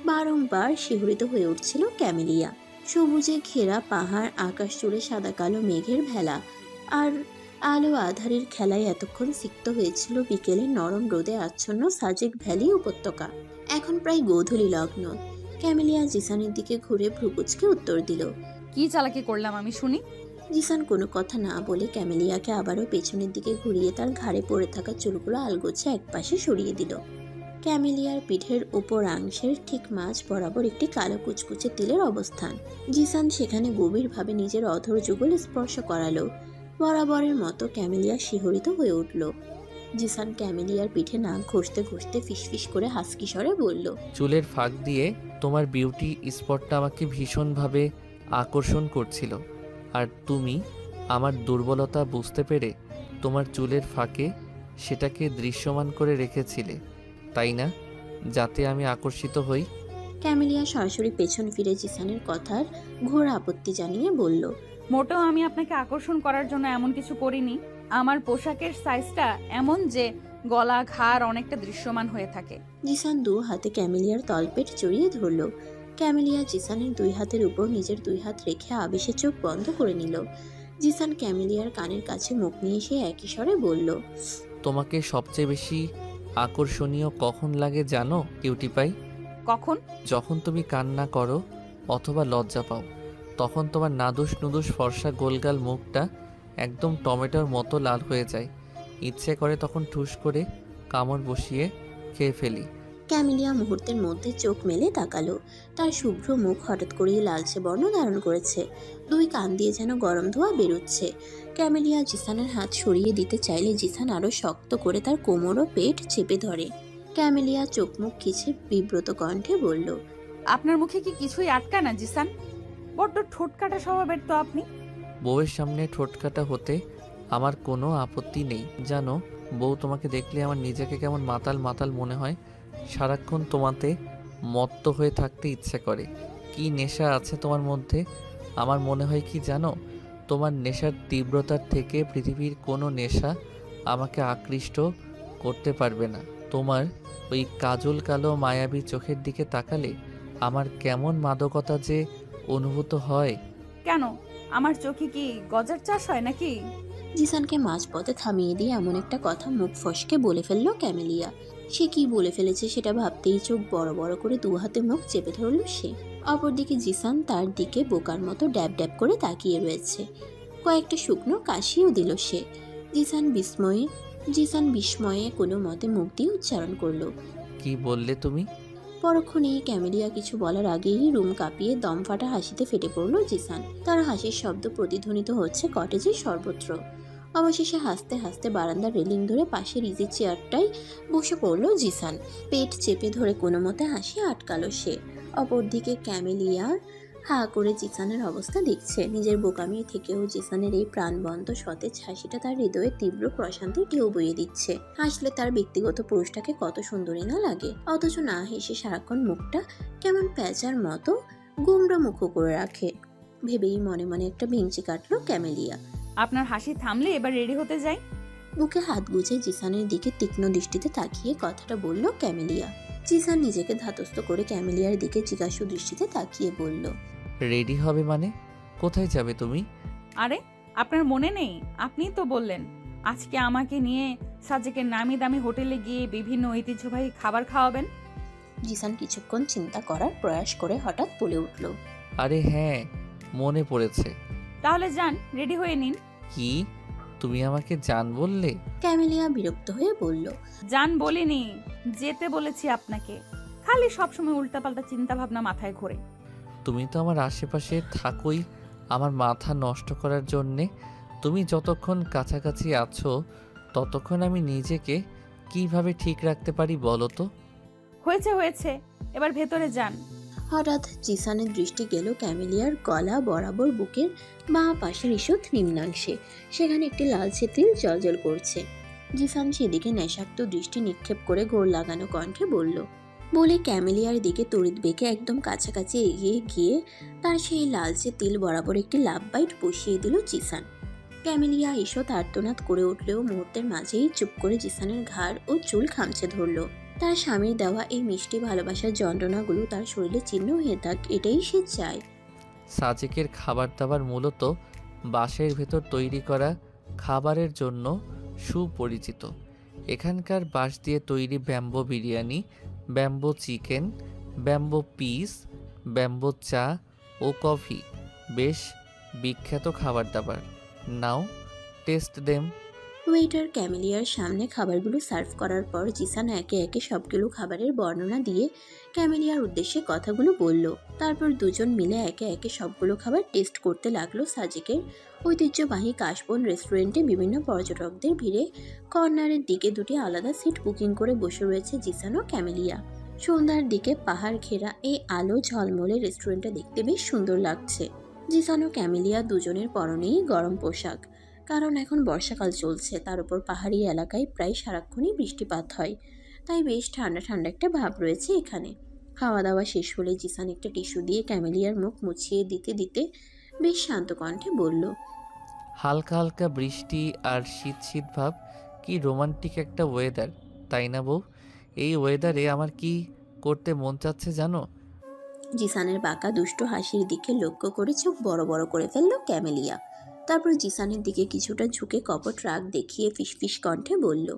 বারংবার শিহরিত হয়ে উঠছিল ক্যামেলিয়া। সবুজে ঘেরা পাহাড়, আকাশ জুড়ে সাদা কালো মেঘের ভেলা আর আলো আধারের খেলায় এতক্ষণ সিক্ত হয়েছিল বিকেলের নরম রোদে আচ্ছন্ন সাজেক ভ্যালি উপত্যকা। এখন প্রায় গোধূলি লগ্ন। ক্যামেলিয়া জিসানের দিকে ঘুরে ভ্রুকুচকে উত্তর দিল, কি চালাকি করলাম আমি শুনি? জিসান কোনো কথা না বলে ক্যামেলিয়াকে আবারও পেছনের দিকে ঘুরিয়ে তার ঘাড়ে পড়ে থাকা চুলগুলো আলগোছে একপাশে সরিয়ে দিল। ক্যামেলিয়ার পিঠের উপরাংশের ঠিক মাঝ বরাবর একটি কালো কুচকুচে তিলের অবস্থান। জিসান সেখানে গভীরভাবে নিজের অধর যুগল স্পর্শ করালো। বরাবরের মতো ক্যামেলিয়া শিহরিত হয়ে উঠল। জিসান ক্যামেলিয়ার পিঠে নাক ঘষতে ঘষতে ফিসফিস করে হাসকি স্বরে বলল, চুলের ফাঁক দিয়ে তোমার বিউটি স্পটটা আমাকে ভীষণভাবে আকর্ষণ করছিল, আর তুমি আমার দুর্বলতা বুঝতে পেরে তোমার চুলের ফাঁকে সেটাকে দৃশ্যমান করে রেখেছিলে, তাই না? যাতে আমি আকর্ষিত হই। ক্যামেলিয়া সরাসরি পেছন ফিরে জিসানের কথার ঘোর আপত্তি জানিয়ে বলল, মোটেও আমি আপনাকে আকর্ষণ করার জন্য এমন কিছু করিনি। আমার পোশাকের সাইজটা এমন যে গলা ঘাড় অনেকটা দৃশ্যমান হয়ে থাকে। জিসান দু হাতে ক্যামেলিয়ার তলপেট জড়িয়ে ধরল। ক্যামেলিয়া জিসানের দুই হাতের উপর নিজের দুই হাত রেখে আবেশে চোখ বন্ধ করে নিল। জিসান ক্যামেলিয়ার কানের কাছে মুখ নিয়ে সে একই স্বরে বলল, তোমাকে সবচেয়ে বেশি আকর্ষণীয় কখন লাগে জানো কিউটি পাই? কখন? যখন তুমি কান্না করো অথবা লজ্জা পাও, তখন তোমার নাদুস নুদুস ফর্সা গোলগাল মুখটা একদম টমেটোর মতো লাল হয়ে যায়। ইচ্ছে করে তখন ঠুস করে কামড় বসিয়ে খেয়ে ফেলি। ক্যামেলিয়া মুহূর্তের মধ্যে চোখ মেলে তাকালো। তার শুভ্র মুখ হঠাৎ করেই লালচে বর্ণ ধারণ করেছে। দুই কান দিয়ে যেন গরম ধোঁয়া বেরোচ্ছে। ক্যামেলিয়া জিসানের হাত সরিয়ে দিতে চাইলে জিসান আরো শক্ত করে তার কোমর ও পেট চেপে ধরে। ক্যামেলিয়া চোখ মুখ খিচে বিব্রত কণ্ঠে বলল, আপনার মুখে কি কিছুই আটকা না জিসান? বড্ড ঠোঁটকাটা স্বভাবের তো আপনি। বউয়ের সামনে ঠোঁটকাটা হতে আমার কোনো আপত্তি নেই জানো। বউ তোমাকে দেখলে আমার নিজেকে কেমন মাতাল মাতাল মনে হয়। সারাক্ষণ তোমাতে মত্ত হয়ে থাকতে ইচ্ছে করে। কি নেশা আছে তোমার মধ্যে। আমার মনে হয় কি জানো, তোমার নেশার তীব্রতার থেকে পৃথিবীর কোনো নেশা আমাকে আকৃষ্ট করতে পারবে না। তোমার ওই কাজল কালো মায়াবী চোখের দিকে তাকালে আমার কেমন মাদকতা যে অনুভূত হয়। কেন, আমার চোখে কি গজার চাষ হয় নাকি? জিসানকে মাঝপথে থামিয়ে দিয়ে এমন একটা কথা মুখ ফসকে বলে ফেললো ক্যামেলিয়া। সে কি বলে ফেলেছে সেটা ভাবতেই চোখ বড় বড় করে দু হাতে মুখ চেপে ধরল সে। অপরদিকে জিসান তার দিকে বোকার মতো ড্যাব ড্যাব করে তাকিয়ে রয়েছে। কয়েকটা শুকনো কাশিও দিল সে। জিসান বিস্ময়ে কোনো মতে মুখ দিয়ে উচ্চারণ করলো, কি বললে তুমি? পরক্ষণেই ক্যামেলিয়া কিছু বলার আগেই রুম কাঁপিয়ে দম ফাটা হাসিতে ফেটে পড়ল জিসান। তার হাসির শব্দ প্রতিধ্বনিত হচ্ছে কটেজের সর্বত্র। অবশেষে হাসতে হাসতে বারান্দার রেলিং ধরে পাশের ইজি চেয়ারটায় বসে পড়ল জিসান। পেট চেপে ধরে কোনো মতে হাসি আটকালো সে। অপরদিকে ক্যামেলিয়া হা করে জিসানের অবস্থা দেখছে। নিজের বোকামি থেকেও জিসানের এই প্রাণবন্ত সতেজ হাসিটা তার হৃদয়ে তীব্র প্রশান্তির ঢেউ বইয়ে দিচ্ছে। হাসলে তার ব্যক্তিগত পুরুষটাকে কত সুন্দরী না লাগে, অথচ না হেসে সারাক্ষণ মুখটা কেমন প্যাঁচার মতো গুমরা মুখো করে রাখে। ভেবেই মনে মনে একটা ভেঙচি কাটলো ক্যামেলিয়া। আপনার হাসি থামলে এবার রেডি হতে যাই। বুকে হাত গুজে জিসানের দিকে তীক্ষ্ণ দৃষ্টিতে তাকিয়ে কথাটা বলল ক্যামেলিয়া। জিসান নিজেকে ধাতস্থ করে ক্যামেলিয়ার দিকে জিজ্ঞাসু দৃষ্টিতে তাকিয়ে বলল, রেডি হবে মানে? কোথায় যাবে তুমি? আরে আপনার মনে নেই? আপনিই তো বললেন আজকে আমাকে নিয়ে সাজেকের নামি দামি হোটেলে গিয়ে বিভিন্ন ঐতিহ্যবাহী খাবার খাওয়াবেন। জিসান কিছুক্ষণ চিন্তা করার প্রয়াস করে হঠাৎ বলে উঠল, আরে হ্যাঁ, মনে পড়েছে। তাহলে যান, রেডি হয়ে নিন। কি, তুমি আমাকে জান বললে? ক্যামেলিয়া বিরক্ত হয়ে বলল, যান বলিনি, যেতে বলেছি আপনাকে। খালি সবসময় উল্টাপাল্টা চিন্তা ভাবনা মাথায় ঘোরে। তুমি তো আমার আশেপাশে থাকোই আমার মাথা নষ্ট করার জন্যে। তুমি যতক্ষণ কাছাকাছি আছো ততক্ষণ আমি নিজেকে কিভাবে ঠিক রাখতে পারি বলো তো? হয়েছে হয়েছে, এবার ভেতরে যান। হঠাৎ জিসানের দৃষ্টি গেল ক্যামেলিয়ার গলা বরাবর বুকের বাঁ পাশের ঈষৎ নিম্নাংশে। সেখানে একটি লালচে তিল জ্বলজ্বল করছে। জিসান সেদিকে নেশাক্ত দৃষ্টি নিক্ষেপ করে গোড় লাগানো কণ্ঠে বলে ক্যামেলিয়ার দিকে তড়িৎ বেঁকে একদম কাছাকাছি এগিয়ে গিয়ে তার সেই লালচে তিল বরাবর একটি লাভ বাইট বসিয়ে দিল জিসান। ক্যামেলিয়া ঈষৎ আর্তনাদ করে উঠলেও মুহূর্তের মাঝেই চুপ করে জিসানের ঘাড় ও চুল খামচে ধরল। তার স্বামীর দেওয়া এই মিষ্টি ভালোবাসার যন্ত্রণাগুলো তার শরীরে চিহ্ন হয়ে থাক, এটাই সে চায়। সাজেকের খাবার দাবার মূলত বাঁশের ভেতর তৈরি করা খাবারের জন্য সুপরিচিত। এখানকার বাঁশ দিয়ে তৈরি bamboo biryani, bamboo chicken, bamboo piece, bamboo চা ও কফি বেশ বিখ্যাত খাবার দাবার। নাও টেস্ট দেম। ওয়েটার ক্যামেলিয়ার সামনে খাবারগুলো সার্ভ করার পর জিসান একে একে সবগুলো খাবারের বর্ণনা দিয়ে ক্যামেলিয়ার উদ্দেশ্যে কথাগুলো বলল। তারপর দুজন মিলে একে একে সবগুলো খাবার টেস্ট করতে লাগলো। সাজেকের ঐতিহ্যবাহী কাশবন রেস্টুরেন্টে বিভিন্ন পর্যটকদের ভিড়ে কর্নারের দিকে দুটি আলাদা সিট বুকিং করে বসে রয়েছে জিসান ও ক্যামেলিয়া। সন্ধ্যার দিকে পাহাড় ঘেরা এই আলো ঝলমলে রেস্টুরেন্টটা দেখতে বেশ সুন্দর লাগছে। জিসান ও ক্যামেলিয়া দুজনের পরনেই গরম পোশাক, কারণ এখন বর্ষাকাল চলছে। তার উপর পাহাড়ি এলাকায় প্রায় সারাক্ষণই বৃষ্টিপাত হয়, তাই বেশ ঠান্ডা ঠান্ডা একটা ভাব রয়েছে এখানে। খাওয়া দাওয়া শেষ হলে জিসান একটা টিস্যু দিয়ে ক্যামেলিয়ার মুখ মুছিয়ে দিতে দিতে বেশ শান্ত কণ্ঠে বলল, হালকা হালকা বৃষ্টি আর শীত শীত ভাব, কি রোমান্টিক একটা ওয়েদার, তাই না বউ? এই ওয়েদারে আমার কি করতে মন চাচ্ছে জানো? জিসানের বাঁকা দুষ্ট হাসির দিকে লক্ষ্য করে চোখ বড় বড় করে ফেলল ক্যামেলিয়া। তারপর জিসানের দিকে কিছুটা ঝুঁকে কপট রাগ দেখিয়ে ফিসফিস কণ্ঠে বলল,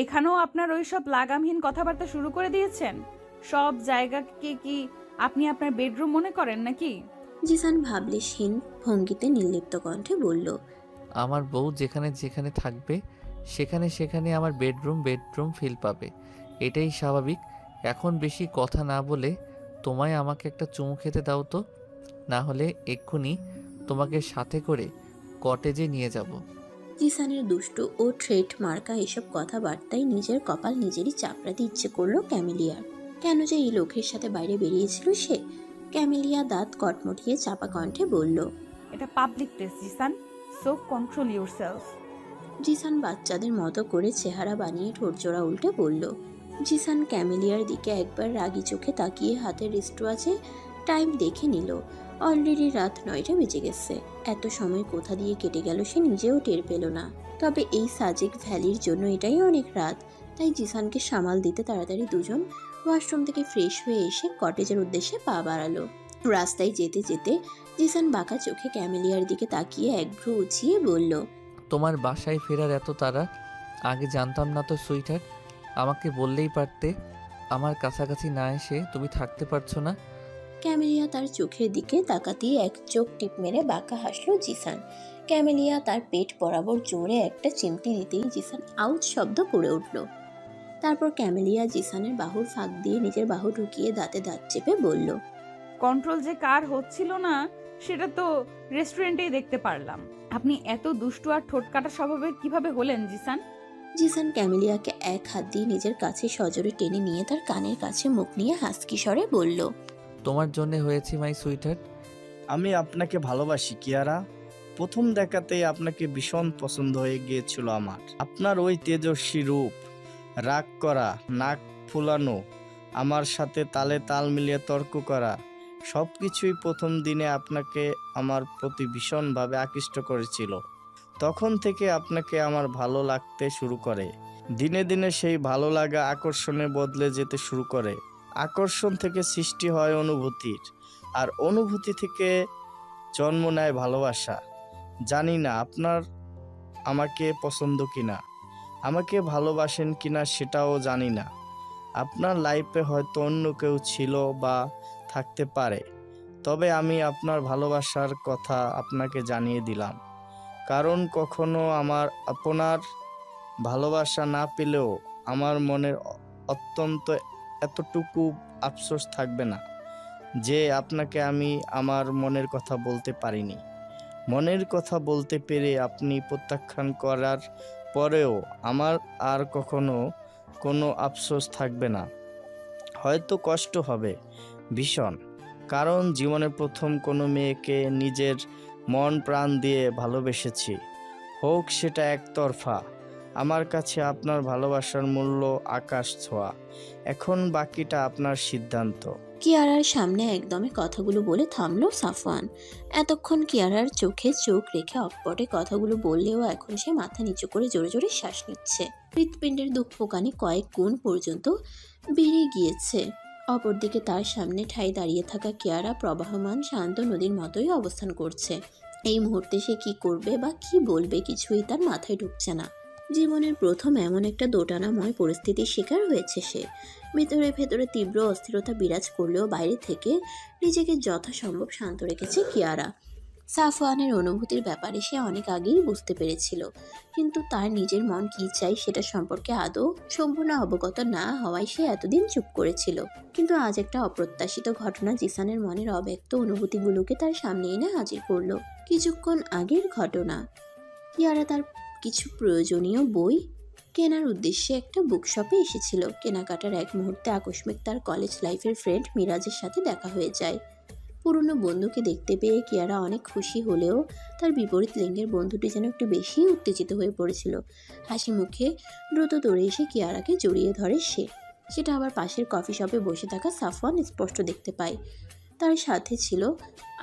এখানেও আপনার ওইসব লাগামহীন কথাবার্তা শুরু করে দিয়েছেন? সব জায়গাকে কি আপনি আপনার বেডরুম মনে করেন নাকি? জিসান ভাবলেশহীন ভঙ্গিতে নির্লিপ্ত কণ্ঠে বলল, আমার বউ যেখানে যেখানে থাকবে সেখানে সেখানে আমার বেডরুম ফিল পাবে, এটাই স্বাভাবিক। এখন বেশি কথা না বলে তোমায় আমাকে একটা চুমু খেতে দাও তো, না হলে এক্ষুনি তোমাকে সাথে করে কটেজে নিয়ে যাব। জিসানের দুষ্টু ও ট্রেড মার্কা এসব কথাবার্তায় নিজের কপাল নিজেরই চাপড়াতে ইচ্ছে করলো ক্যামেলিয়ার। কেন যে এই লোকের সাথে বাইরে বেরিয়েছিল সে? ক্যামেলিয়া দাঁত কটমটিয়ে চাপা কণ্ঠে বলল, এটা public place Zisan, so control yourself. Zisan বাচ্চাদের মতো করে চেহারা বানিয়ে ঠোঁটজোড়া উল্টে বলল। জিসান ক্যামেলিয়ার দিকে একবার রাগি চোখে তাকিয়ে হাতের রিস্টওয়াচে টাইম দেখে নিল। অলরেডি রাত 9টা বেজে গেছে। এত সময় কোথা দিয়ে কেটে গেল সে নিজেও টের পেল না। তবে এই সাজেক ভ্যালির জন্য এটাই অনেক রাত। তাই জিসানকে সামাল দিতে তাড়াতাড়ি দুজন ওয়াশরুম থেকে ফ্রেশ হয়ে এসে কটেজের উদ্দেশ্যে পা বাড়ালো। রাস্তায় যেতে যেতে জিসান বাঁকা চোখে ক্যামেলিয়ার দিকে তাকিয়ে এক ভ্রু উঁচিয়ে বলল, তোমার বাসায় ফেরার এত তাড়া? আগে জানতাম না তো সুইটার, আমাকে বললেই পারতে। আমার কাছাকাছি না এসে তুমি থাকতে পারছো না? ক্যামেলিয়া তার চোখের দিকে তাকাতেই এক চোখ টিপ মেরে বাঁকা হাসলো জিসান। ক্যামেলিয়া তার পেট বরাবর জোরে একটা চিমটি দিতেই জিসান আউট শব্দ করে উঠল। তারপর ক্যামেলিয়া জিসানের বাহুর ফাঁক দিয়ে নিজের বাহু ঢুকিয়ে দাঁতে দাঁত চেপে বলল, কন্ট্রোল যে কার হচ্ছিল না সেটা তো রেস্টুরেন্টেই দেখতে পারলাম। আপনি এত দুষ্টু আর ঠোঁটকাটা স্বভাবের কিভাবে হলেন জিসান? জিসান ক্যামেলিয়াকে এক হাত দিয়ে নিজের কাছে সজোরে টেনে নিয়ে তার কানের কাছে মুখ নিয়ে হাসকি স্বরে বলল, তোমার জন্য হয়েছি মাই সুইটার। আমি আপনাকে ভালোবাসি কিয়ারা। প্রথম দেখাতেই আপনাকে ভীষণ পছন্দ হয়ে গিয়েছিল আমার। আপনার ওই তেজস্বী রূপ, রাগ করা, নাক ফুলানো, আমার সাথে তালে তাল মিলিয়ে তর্ক করা, সব কিছুই প্রথম দিনে আপনাকে আমার প্রতি ভীষণভাবে আকৃষ্ট করেছিল। তখন থেকে আপনাকে আমার ভালো লাগতে শুরু করে। দিনে দিনে সেই ভালো লাগা আকর্ষণে বদলে যেতে শুরু করে। আকর্ষণ থেকে সৃষ্টি হয় অনুভূতির, আর অনুভূতি থেকে জন্ম নেয় ভালোবাসা। জানি না আপনার আমাকে পছন্দ কিনা, আমাকে ভালোবাসেন কিনা সেটাও জানি না। আপনার লাইফে হয়তো অন্য কেউ ছিল বা থাকতে পারে, তবে আমি আপনার ভালোবাসার কথা আপনাকে জানিয়ে দিলাম। কারণ কখনো আপনার ভালোবাসা না পেলেও আমার মনের অত্যন্ত এতটুকু আফসোস থাকবে না যে আপনাকে আমি আমার মনের কথা বলতে পারিনি। মনের কথা বলতে পেরে আপনি প্রত্যাখ্যান করার পরেও আমার আর কখনো কোনো আফসোস থাকবে না। হয়তো কষ্ট হবে ভীষণ, কারণ জীবনে প্রথম কোনো মেয়েকে নিজের মন প্রাণ দিয়ে ভালোবেসেছি, হোক সেটা একতরফা। আমার কাছে আপনার ভালোবাসার মূল্য আকাশ ছোঁয়া। এখন বাকিটা আপনার সিদ্ধান্ত। কিয়ারার সামনে একদমই কথাগুলো বলে থামলো সাফওয়ান। এতক্ষণ কিয়ারার চোখে চোখ রেখে অকপটে কথাগুলো বললেও এখন সে মাথা নিচু করে জোরে জোরে শ্বাস নিচ্ছে। হৃৎপিণ্ডের দুঃখকানি কয়েক গুণ পর্যন্ত বেড়ে গিয়েছে। অপরদিকে তার সামনে ঠায় দাঁড়িয়ে থাকা কিয়ারা প্রবাহমান শান্ত নদীর মতোই অবস্থান করছে। এই মুহূর্তে সে কি করবে বা কি বলবে কিছুই তার মাথায় ঢুকছে না। জীবনের প্রথম এমন একটা দোটানাময় পরিস্থিতির শিকার হয়েছে সে। ভেতরে ভেতরে তীব্র অস্থিরতা বিরাজ করলেও বাইরে থেকে নিজেকে যথাসম্ভব শান্ত রেখেছে কিয়ারা। সাফওয়ানের অনুভূতির ব্যাপারে সে অনেক আগেই বুঝতে পেরেছিল, কিন্তু তার নিজের মন কী চাই সেটা সম্পর্কে আদৌ সম্পূর্ণ অবগত না হওয়ায় সে এতদিন চুপ করেছিল। কিন্তু আজ একটা অপ্রত্যাশিত ঘটনা জিসানের মনের অব্যক্ত অনুভূতিগুলোকে তার সামনে এনে হাজির করলো। কিছুক্ষণ আগের ঘটনা। কিয়ারা তার কিছু প্রয়োজনীয় বই কেনার উদ্দেশ্যে একটা বুকশপে এসেছিল। কেনাকাটার এক মুহূর্তে আকস্মিক তার কলেজ লাইফের ফ্রেন্ড মিরাজের সাথে দেখা হয়ে যায়। পুরনো বন্ধুকে দেখতে পেয়ে কিয়ারা অনেক খুশি হলেও তার বিপরীত লিঙ্গের বন্ধুটি যেন একটু বেশি উত্তেজিত হয়ে পড়েছিল। হাসি মুখে দ্রুত দৌড়ে এসে কিয়ারাকে জড়িয়ে ধরে সে। সেটা আবার পাশের কফি শপে বসে থাকা সাফওয়ান স্পষ্ট দেখতে পায়। তার সাথে ছিল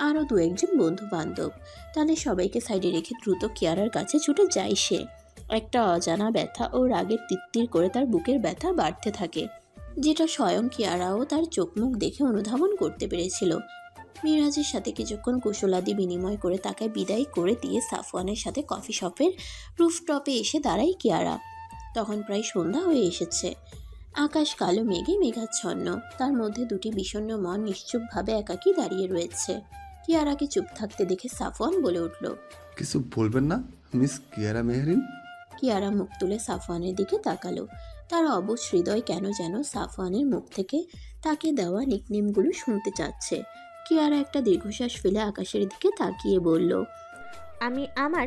আরও দু একজন বন্ধু বান্ধব। তাদের সবাইকে সাইডে রেখে দ্রুত কিয়ারার কাছে ছুটে যায় সে। একটা অজানা ব্যথা ও রাগের তিত্তির করে তার বুকের ব্যথা বাড়তে থাকে, যেটা স্বয়ং কিয়ারাও তার চোখ মুখ দেখে অনুধাবন করতে পেরেছিল। মিরাজের সাথে কিছুক্ষণ কুশলাদি বিনিময় করে তাকে বিদায় করে দিয়ে সাফওয়ানের সাথে কফি শপের রুফটপে এসে দাঁড়ায় কিয়ারা। তখন প্রায় সন্ধ্যা হয়ে এসেছে। আকাশ কালো মেঘে মেঘাচ্ছন্ন, তার মধ্যে দুটি বিষণ্ণ মন নিশ্চুপভাবে একাকী দাঁড়িয়ে রয়েছে। কিয়ারাকে চুপ থাকতে দেখে সাফওয়ান বলে উঠল, কিছু বলবেন না মিস কিয়ারা মেহরিন? কিয়ারা মুখ তুলে সাফওয়ানের দিকে তাকালো। তার অবুঝ হৃদয় কেন যেন সাফওয়ানের মুখ থেকে তাকে দেওয়া নিকনেমগুলো শুনতে চাচ্ছে। কিয়ারা একটা দীর্ঘশ্বাস ফেলে আকাশের দিকে তাকিয়ে বলল, আপনি আমার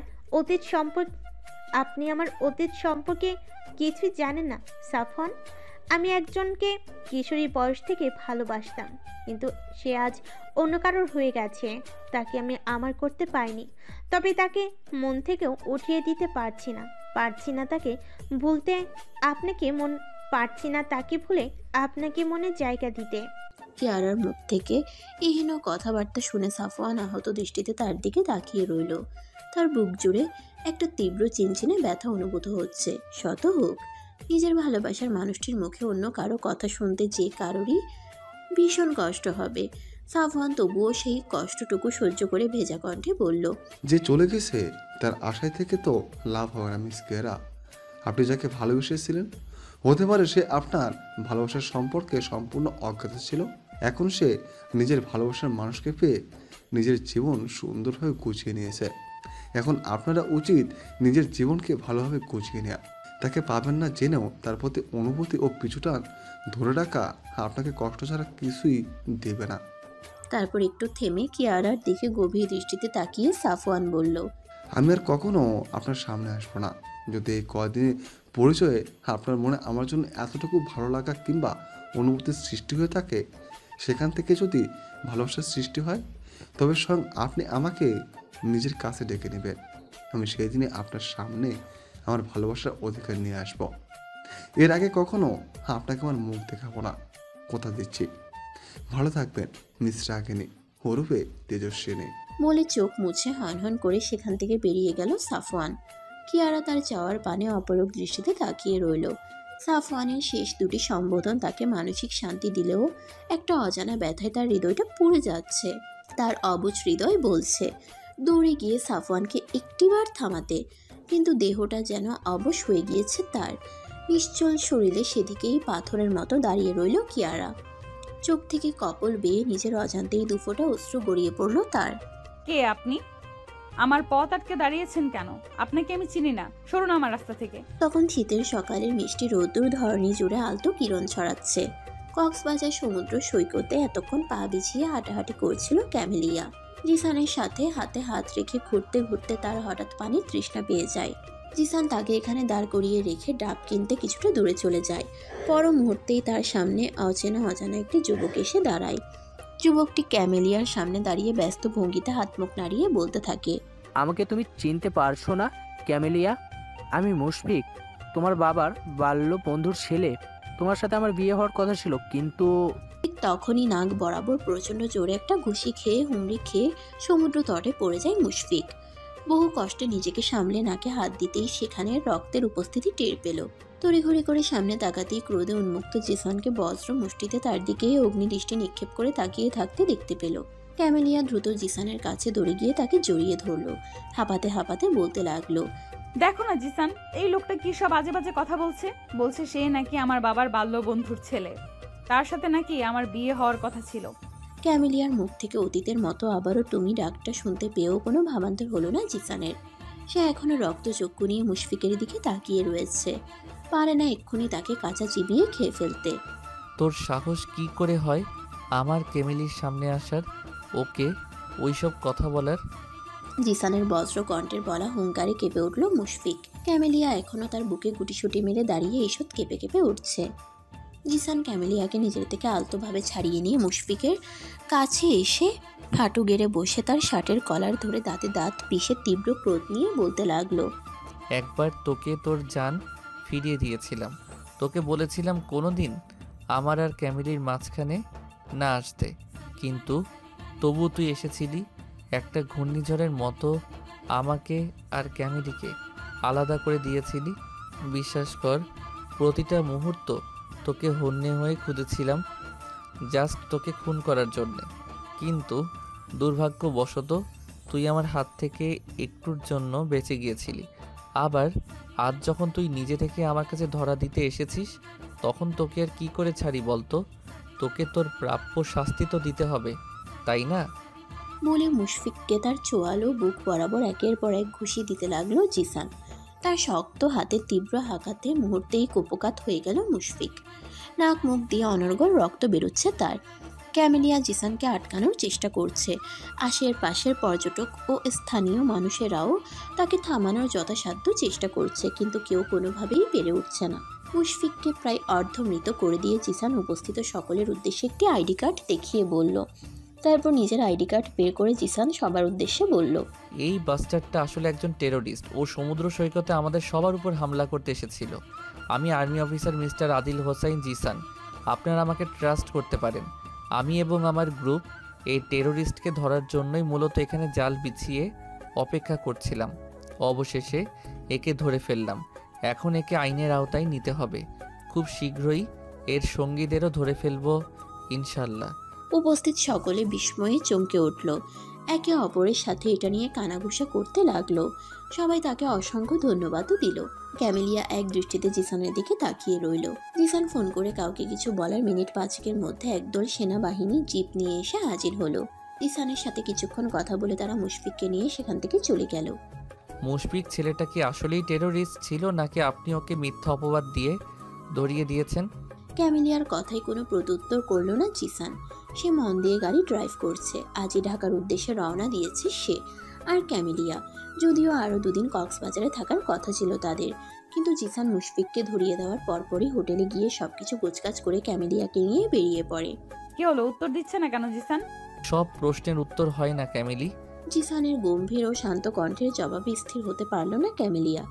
অতীত সম্পর্কে কিছুই জানেন না সাফওয়ান। আমি একজনকে কিশোরী বয়স থেকে ভালোবাসতাম, কিন্তু সে আজ অন্য কারোর হয়ে গেছে। তাকে আমি আমার করতে পারিনি, তবে তাকে মন থেকেও উঠিয়ে দিতে পারছি না তাকে ভুলতে। পারছি না তাকে ভুলে আপনাকে মনে জায়গা দিতে। কিয়ারার মুখ থেকে এহেন কথাবার্তা শুনে সাফওয়ান আহত দৃষ্টিতে তার দিকে তাকিয়ে রইল। তার বুক জুড়ে একটা তীব্র চিনচিনে ব্যথা অনুভূত হচ্ছে। শত হোক, নিজের ভালোবাসার মানুষটির মুখে অন্য কারো কথা শুনতে যে কারোরই ভীষণ কষ্ট হবে। সাফওয়ান তবুও সেই কষ্টটুকু সহ্য করে ভেজা কণ্ঠে বলল, যে চলে গেছে তার আশায় থেকে তো লাভ হবে না মিস কেয়ারা। আপনি যাকে ভালোবেসেছিলেন, হতে পারে সে আপনার ভালোবাসার সম্পর্কে সম্পূর্ণ অজ্ঞাত ছিল। এখন সে নিজের ভালোবাসার মানুষকে পেয়ে নিজের জীবন সুন্দরভাবে গুছিয়ে নিয়েছে। এখন আপনারা উচিত নিজের জীবনকে ভালোভাবে গুছিয়ে নেওয়া। তাকে পাবেন না জেনেও তার প্রতি অনুভূতি ও পিছুটান ধরে রাখা আপনাকে কষ্ট ছাড়া কিছুই দেবে না। তারপর একটু থেমে কিয়ারার দিকে গভীর দৃষ্টিতে তাকিয়ে সাফওয়ান বলল, আমি আর কখনো আপনার সামনে আসবো না। যদি এই কদিনের পরিচয়ে আপনার মনে আমার জন্য এতটুকু ভালো লাগা কিংবা অনুভূতির সৃষ্টি হয়ে থাকে, সেখান থেকে যদি ভালোবাসার সৃষ্টি হয়, তবে স্বয়ং আপনি আমাকে নিজের কাছে ডেকে নেবেন। আমি সেই দিনে আপনার সামনে আমার ভালোবাসার অধিকার নিয়ে আসব। এর আগে কখনো আপনাকে আমার মুখ দেখাবো না, কথা দিচ্ছি। ভালো থাকবেন মিস রাগিনী ওরূপে তেজস্বিনী। বলে চোখ মুছে হনহন করে সেখান থেকে বেরিয়ে গেল সাফওয়ান। কিয়ারা তার যাওয়ার পানে অপলক দৃষ্টিতে তাকিয়ে রইল। সাফওয়ানের শেষ দুটি সম্বোধন তাকে মানসিক শান্তি দিলেও একটা অজানা ব্যথায় তার হৃদয়টা পুড়ে যাচ্ছে। তার অবুঝ হৃদয় বলছে দৌড়ে গিয়ে সাফওয়ানকে একটিবার থামাতে, কিন্তু দেহটা যেন অবশ হয়ে গিয়েছে তার। নিশ্চল শরীরে সেদিকেই পাথরের মতো দাঁড়িয়ে রইল কিয়ারা। চোখ থেকে কপল বেয়ে নিজের অজান্তেই দুফোঁটা অশ্রু গড়িয়ে পড়ল তার। কে আপনি? আমার পথ আটকে দাঁড়িয়েছেন কেন? আপনাকে আমি চিনি না, সরুন আমার রাস্তা থেকে। তখন শীতের সকালের মিষ্টি রোদ্দুর ধরনী জুড়ে আলতো কিরণ ছড়াচ্ছে। কক্সবাজার সমুদ্র সৈকতে এতক্ষণ পা বিছিয়ে হাঁটাহাঁটি করছিল ক্যামেলিয়া। জিসানের সাথে হাতে হাত রেখে ঘুরতে ঘুরতে তার হঠাৎ পানির তৃষ্ণা পেয়ে যায়। জিসান তাকে এখানে দাঁড় করিয়ে রেখে ডাব কিনতে কিছুটা দূরে চলে যায়। পর মুহূর্তেই তার সামনে অচেনা অজানা একটি যুবক এসে দাঁড়ায়। যুবকটি ক্যামেলিয়ার সামনে দাঁড়িয়ে ব্যস্ত ভঙ্গিতে হাত মুখ নাড়িয়ে বলতে থাকে, আমাকে তুমি চিনতে পারছো না ক্যামেলিয়া? আমি মুশফিক, তোমার বাবার বাল্য বন্ধুর ছেলে। তোমার সাথে আমার বিয়ে হওয়ার কথা ছিল, কিন্তু ঠিক তখনই নাক বরাবর প্রচণ্ড জোরে একটা ঘুষি খেয়ে হুমড়ি খেয়ে সমুদ্র তটে পড়ে যায় মুশফিক। বহু কষ্টে নিজেকে সামলে নাকে হাত দিতেই সেখানে রক্তের উপস্থিতি টের পেল। তড়িঘড়ি করে সামনে তাকাতেই ক্রোধে উন্মুক্ত জিসানকে বজ্র মুষ্টিতে তার দিকে অগ্নিদৃষ্টি নিক্ষেপ করে তাকিয়ে থাকতে দেখতে পেল। ক্যামেলিয়া দ্রুত জিসানের কাছে দৌড়ে গিয়ে তাকে জড়িয়ে ধরল। হাঁপাতে হাঁপাতে বলতে লাগলো, দেখো না জিসান, এই লোকটা কি সব আজে বাজে কথা বলছে সে নাকি আমার বাবার বাল্য বন্ধুর ছেলে, তার সাথে নাকি আমার বিয়ে হওয়ার কথা ছিল। ক্যামেলিয়ার মুখ থেকে অতীতের মতো আবারও তুমি ডাকটা শুনতে পেয়েও কোনো ভাবান্তর হলো না জিসানের। সে এখনো রক্তচক্ষু নিয়ে মুশফিকের দিকে তাকিয়ে রয়েছে, পারে না এক্ষুনি তাকে কাঁচা চিবিয়ে খেয়ে ফেলতে। তোর সাহস কি করে হয় আমার ক্যামেলির সামনে আসার, ওকে ওইসব কথা বলার? জিসানের বজ্র কণ্ঠের বলা হুঙ্কারে কেঁপে উঠল মুশফিক। ক্যামেলিয়া এখনো তার বুকে গুটিসুটি মেরে দাঁড়িয়ে ঈষৎ কেঁপে কেঁপে উঠছে। জিসান ক্যামেলিয়াকে নিজের থেকে আলতোভাবে ছাড়িয়ে নিয়ে মুশফিকের কাছে এসে হাঁটু গেড়ে বসে তার শার্টের কলার ধরে দাঁতে দাঁত পিষে তীব্র ক্রোধ নিয়ে বলতে লাগলো, একবার তোকে তোর জান ফিরিয়ে দিয়েছিলাম, তোকে বলেছিলাম কোনোদিন আমার আর ক্যামেলির মাঝখানে না আসতে, কিন্তু তবু তুই এসেছিলি একটা ঘূর্ণিঝড়ের মতো আমাকে আর ক্যামেলিকে আলাদা করে দিয়েছিলি। বিশ্বাস কর, প্রতিটা মুহূর্ত তোকে হন্যে হয়ে খুঁজেছিলাম জাস্ট তোকে খুন করার জন্যে, কিন্তু দুর্ভাগ্যবশত তুই আমার হাত থেকে একটুর জন্য বেঁচে গিয়েছিলি। আবার আজ যখন তুই নিজে থেকে আমার কাছে ধরা দিতে এসেছিস, তখন তোকে আর কী করে ছাড়ি বলতো? তোকে তোর প্রাপ্য শাস্তি তো দিতে হবে, তাই না? বলে মুশফিককে তার চোয়ালো বুক বরাবর একের পর এক ঘুষি দিতে লাগলো জিসান। তার শক্ত হাতে তীব্র আঘাতে মুহূর্তেই কোপকাত হয়ে গেল মুশফিক। নাক মুখ দিয়ে অনর্গল রক্ত বেরোচ্ছে তার। ক্যামেলিয়া জিসানকে আটকানোর চেষ্টা করছে। আশের পাশের পর্যটক ও স্থানীয় মানুষেরাও তাকে থামানোর যথাসাধ্য চেষ্টা করছে, কিন্তু কেউ কোনোভাবেই পেরে উঠছে না। মুশফিককে প্রায় অর্ধমৃত করে দিয়ে জিসান উপস্থিত সকলের উদ্দেশ্যে একটি আইডি কার্ড দেখিয়ে বলল। তারপর নিজের আইডি কার্ড বের করে জিসান সবার উদ্দেশ্যে বলল, এই বাস্টারটা আসলে একজন টেরোরিস্ট। ও সমুদ্র সৈকতে আমাদের সবার উপর হামলা করতে এসেছিল। আমি army officer mister Adil Hossain Zisan. আপনারা আমাকে ট্রাস্ট করতে পারেন। আমি এবং আমার গ্রুপ এই টেরোরিস্টকে ধরার জন্যই মূলত এখানে জাল বিছিয়ে অপেক্ষা করছিলাম। অবশেষে একে ধরে ফেললাম। এখন একে আইনের আওতায় নিতে হবে। খুব শীঘ্রই এর সঙ্গীদেরও ধরে ফেলবো ইনশাল্লাহ। উপস্থিত সকলে বিস্ময়ে চমকে উঠল। একে অপরের সাথে এটা নিয়ে কানাঘুষা করতে লাগলো। সবাই তাকে অসংখ্য ধন্যবাদও দিল। ক্যামেলিয়া এক দৃষ্টিতে জিসানের দিকে তাকিয়ে রইল। জিসান ফোন করে কাউকে কিছু বলার মিনিট 5-এর মধ্যে একদল সেনাবাহিনী জিপ নিয়ে এসে হাজির হলো। জিসানের সাথে কিছুক্ষণ কথা বলে তারা মুশফিককে নিয়ে সেখান থেকে চলে গেল। মুশফিক ছেলেটা কি আসলেই টেরোরিস্ট ছিল নাকি আপনি ওকে মিথ্যা অপবাদ দিয়ে ধরিয়ে দিয়েছেন? ক্যামেলিয়ার কথায় কোনো প্রত্যুত্তর করল না জিসান। সে মন দিয়ে গাড়ি ড্রাইভ করছে। আজই ঢাকার উদ্দেশ্যে রওনা দিয়েছে সে আর ক্যামেলিয়া। যদিও আরও 2 দিন কক্সবাজারে থাকার কথা ছিল তাদের, কিন্তু জিসান মুশফিককে ধরিয়ে দেওয়ার পরপরই হোটেলে গিয়ে সবকিছু গোছগাছ করে ক্যামেলিয়াকে নিয়ে বেরিয়ে পড়ে। কি হলো, উত্তর দিচ্ছে না কেন জিসান? সব প্রশ্নের উত্তর হয় না ক্যামেলি। জিসানের গম্ভীর ও শান্ত কণ্ঠের জবাবে স্থির হতে পারল না ক্যামেলিয়া।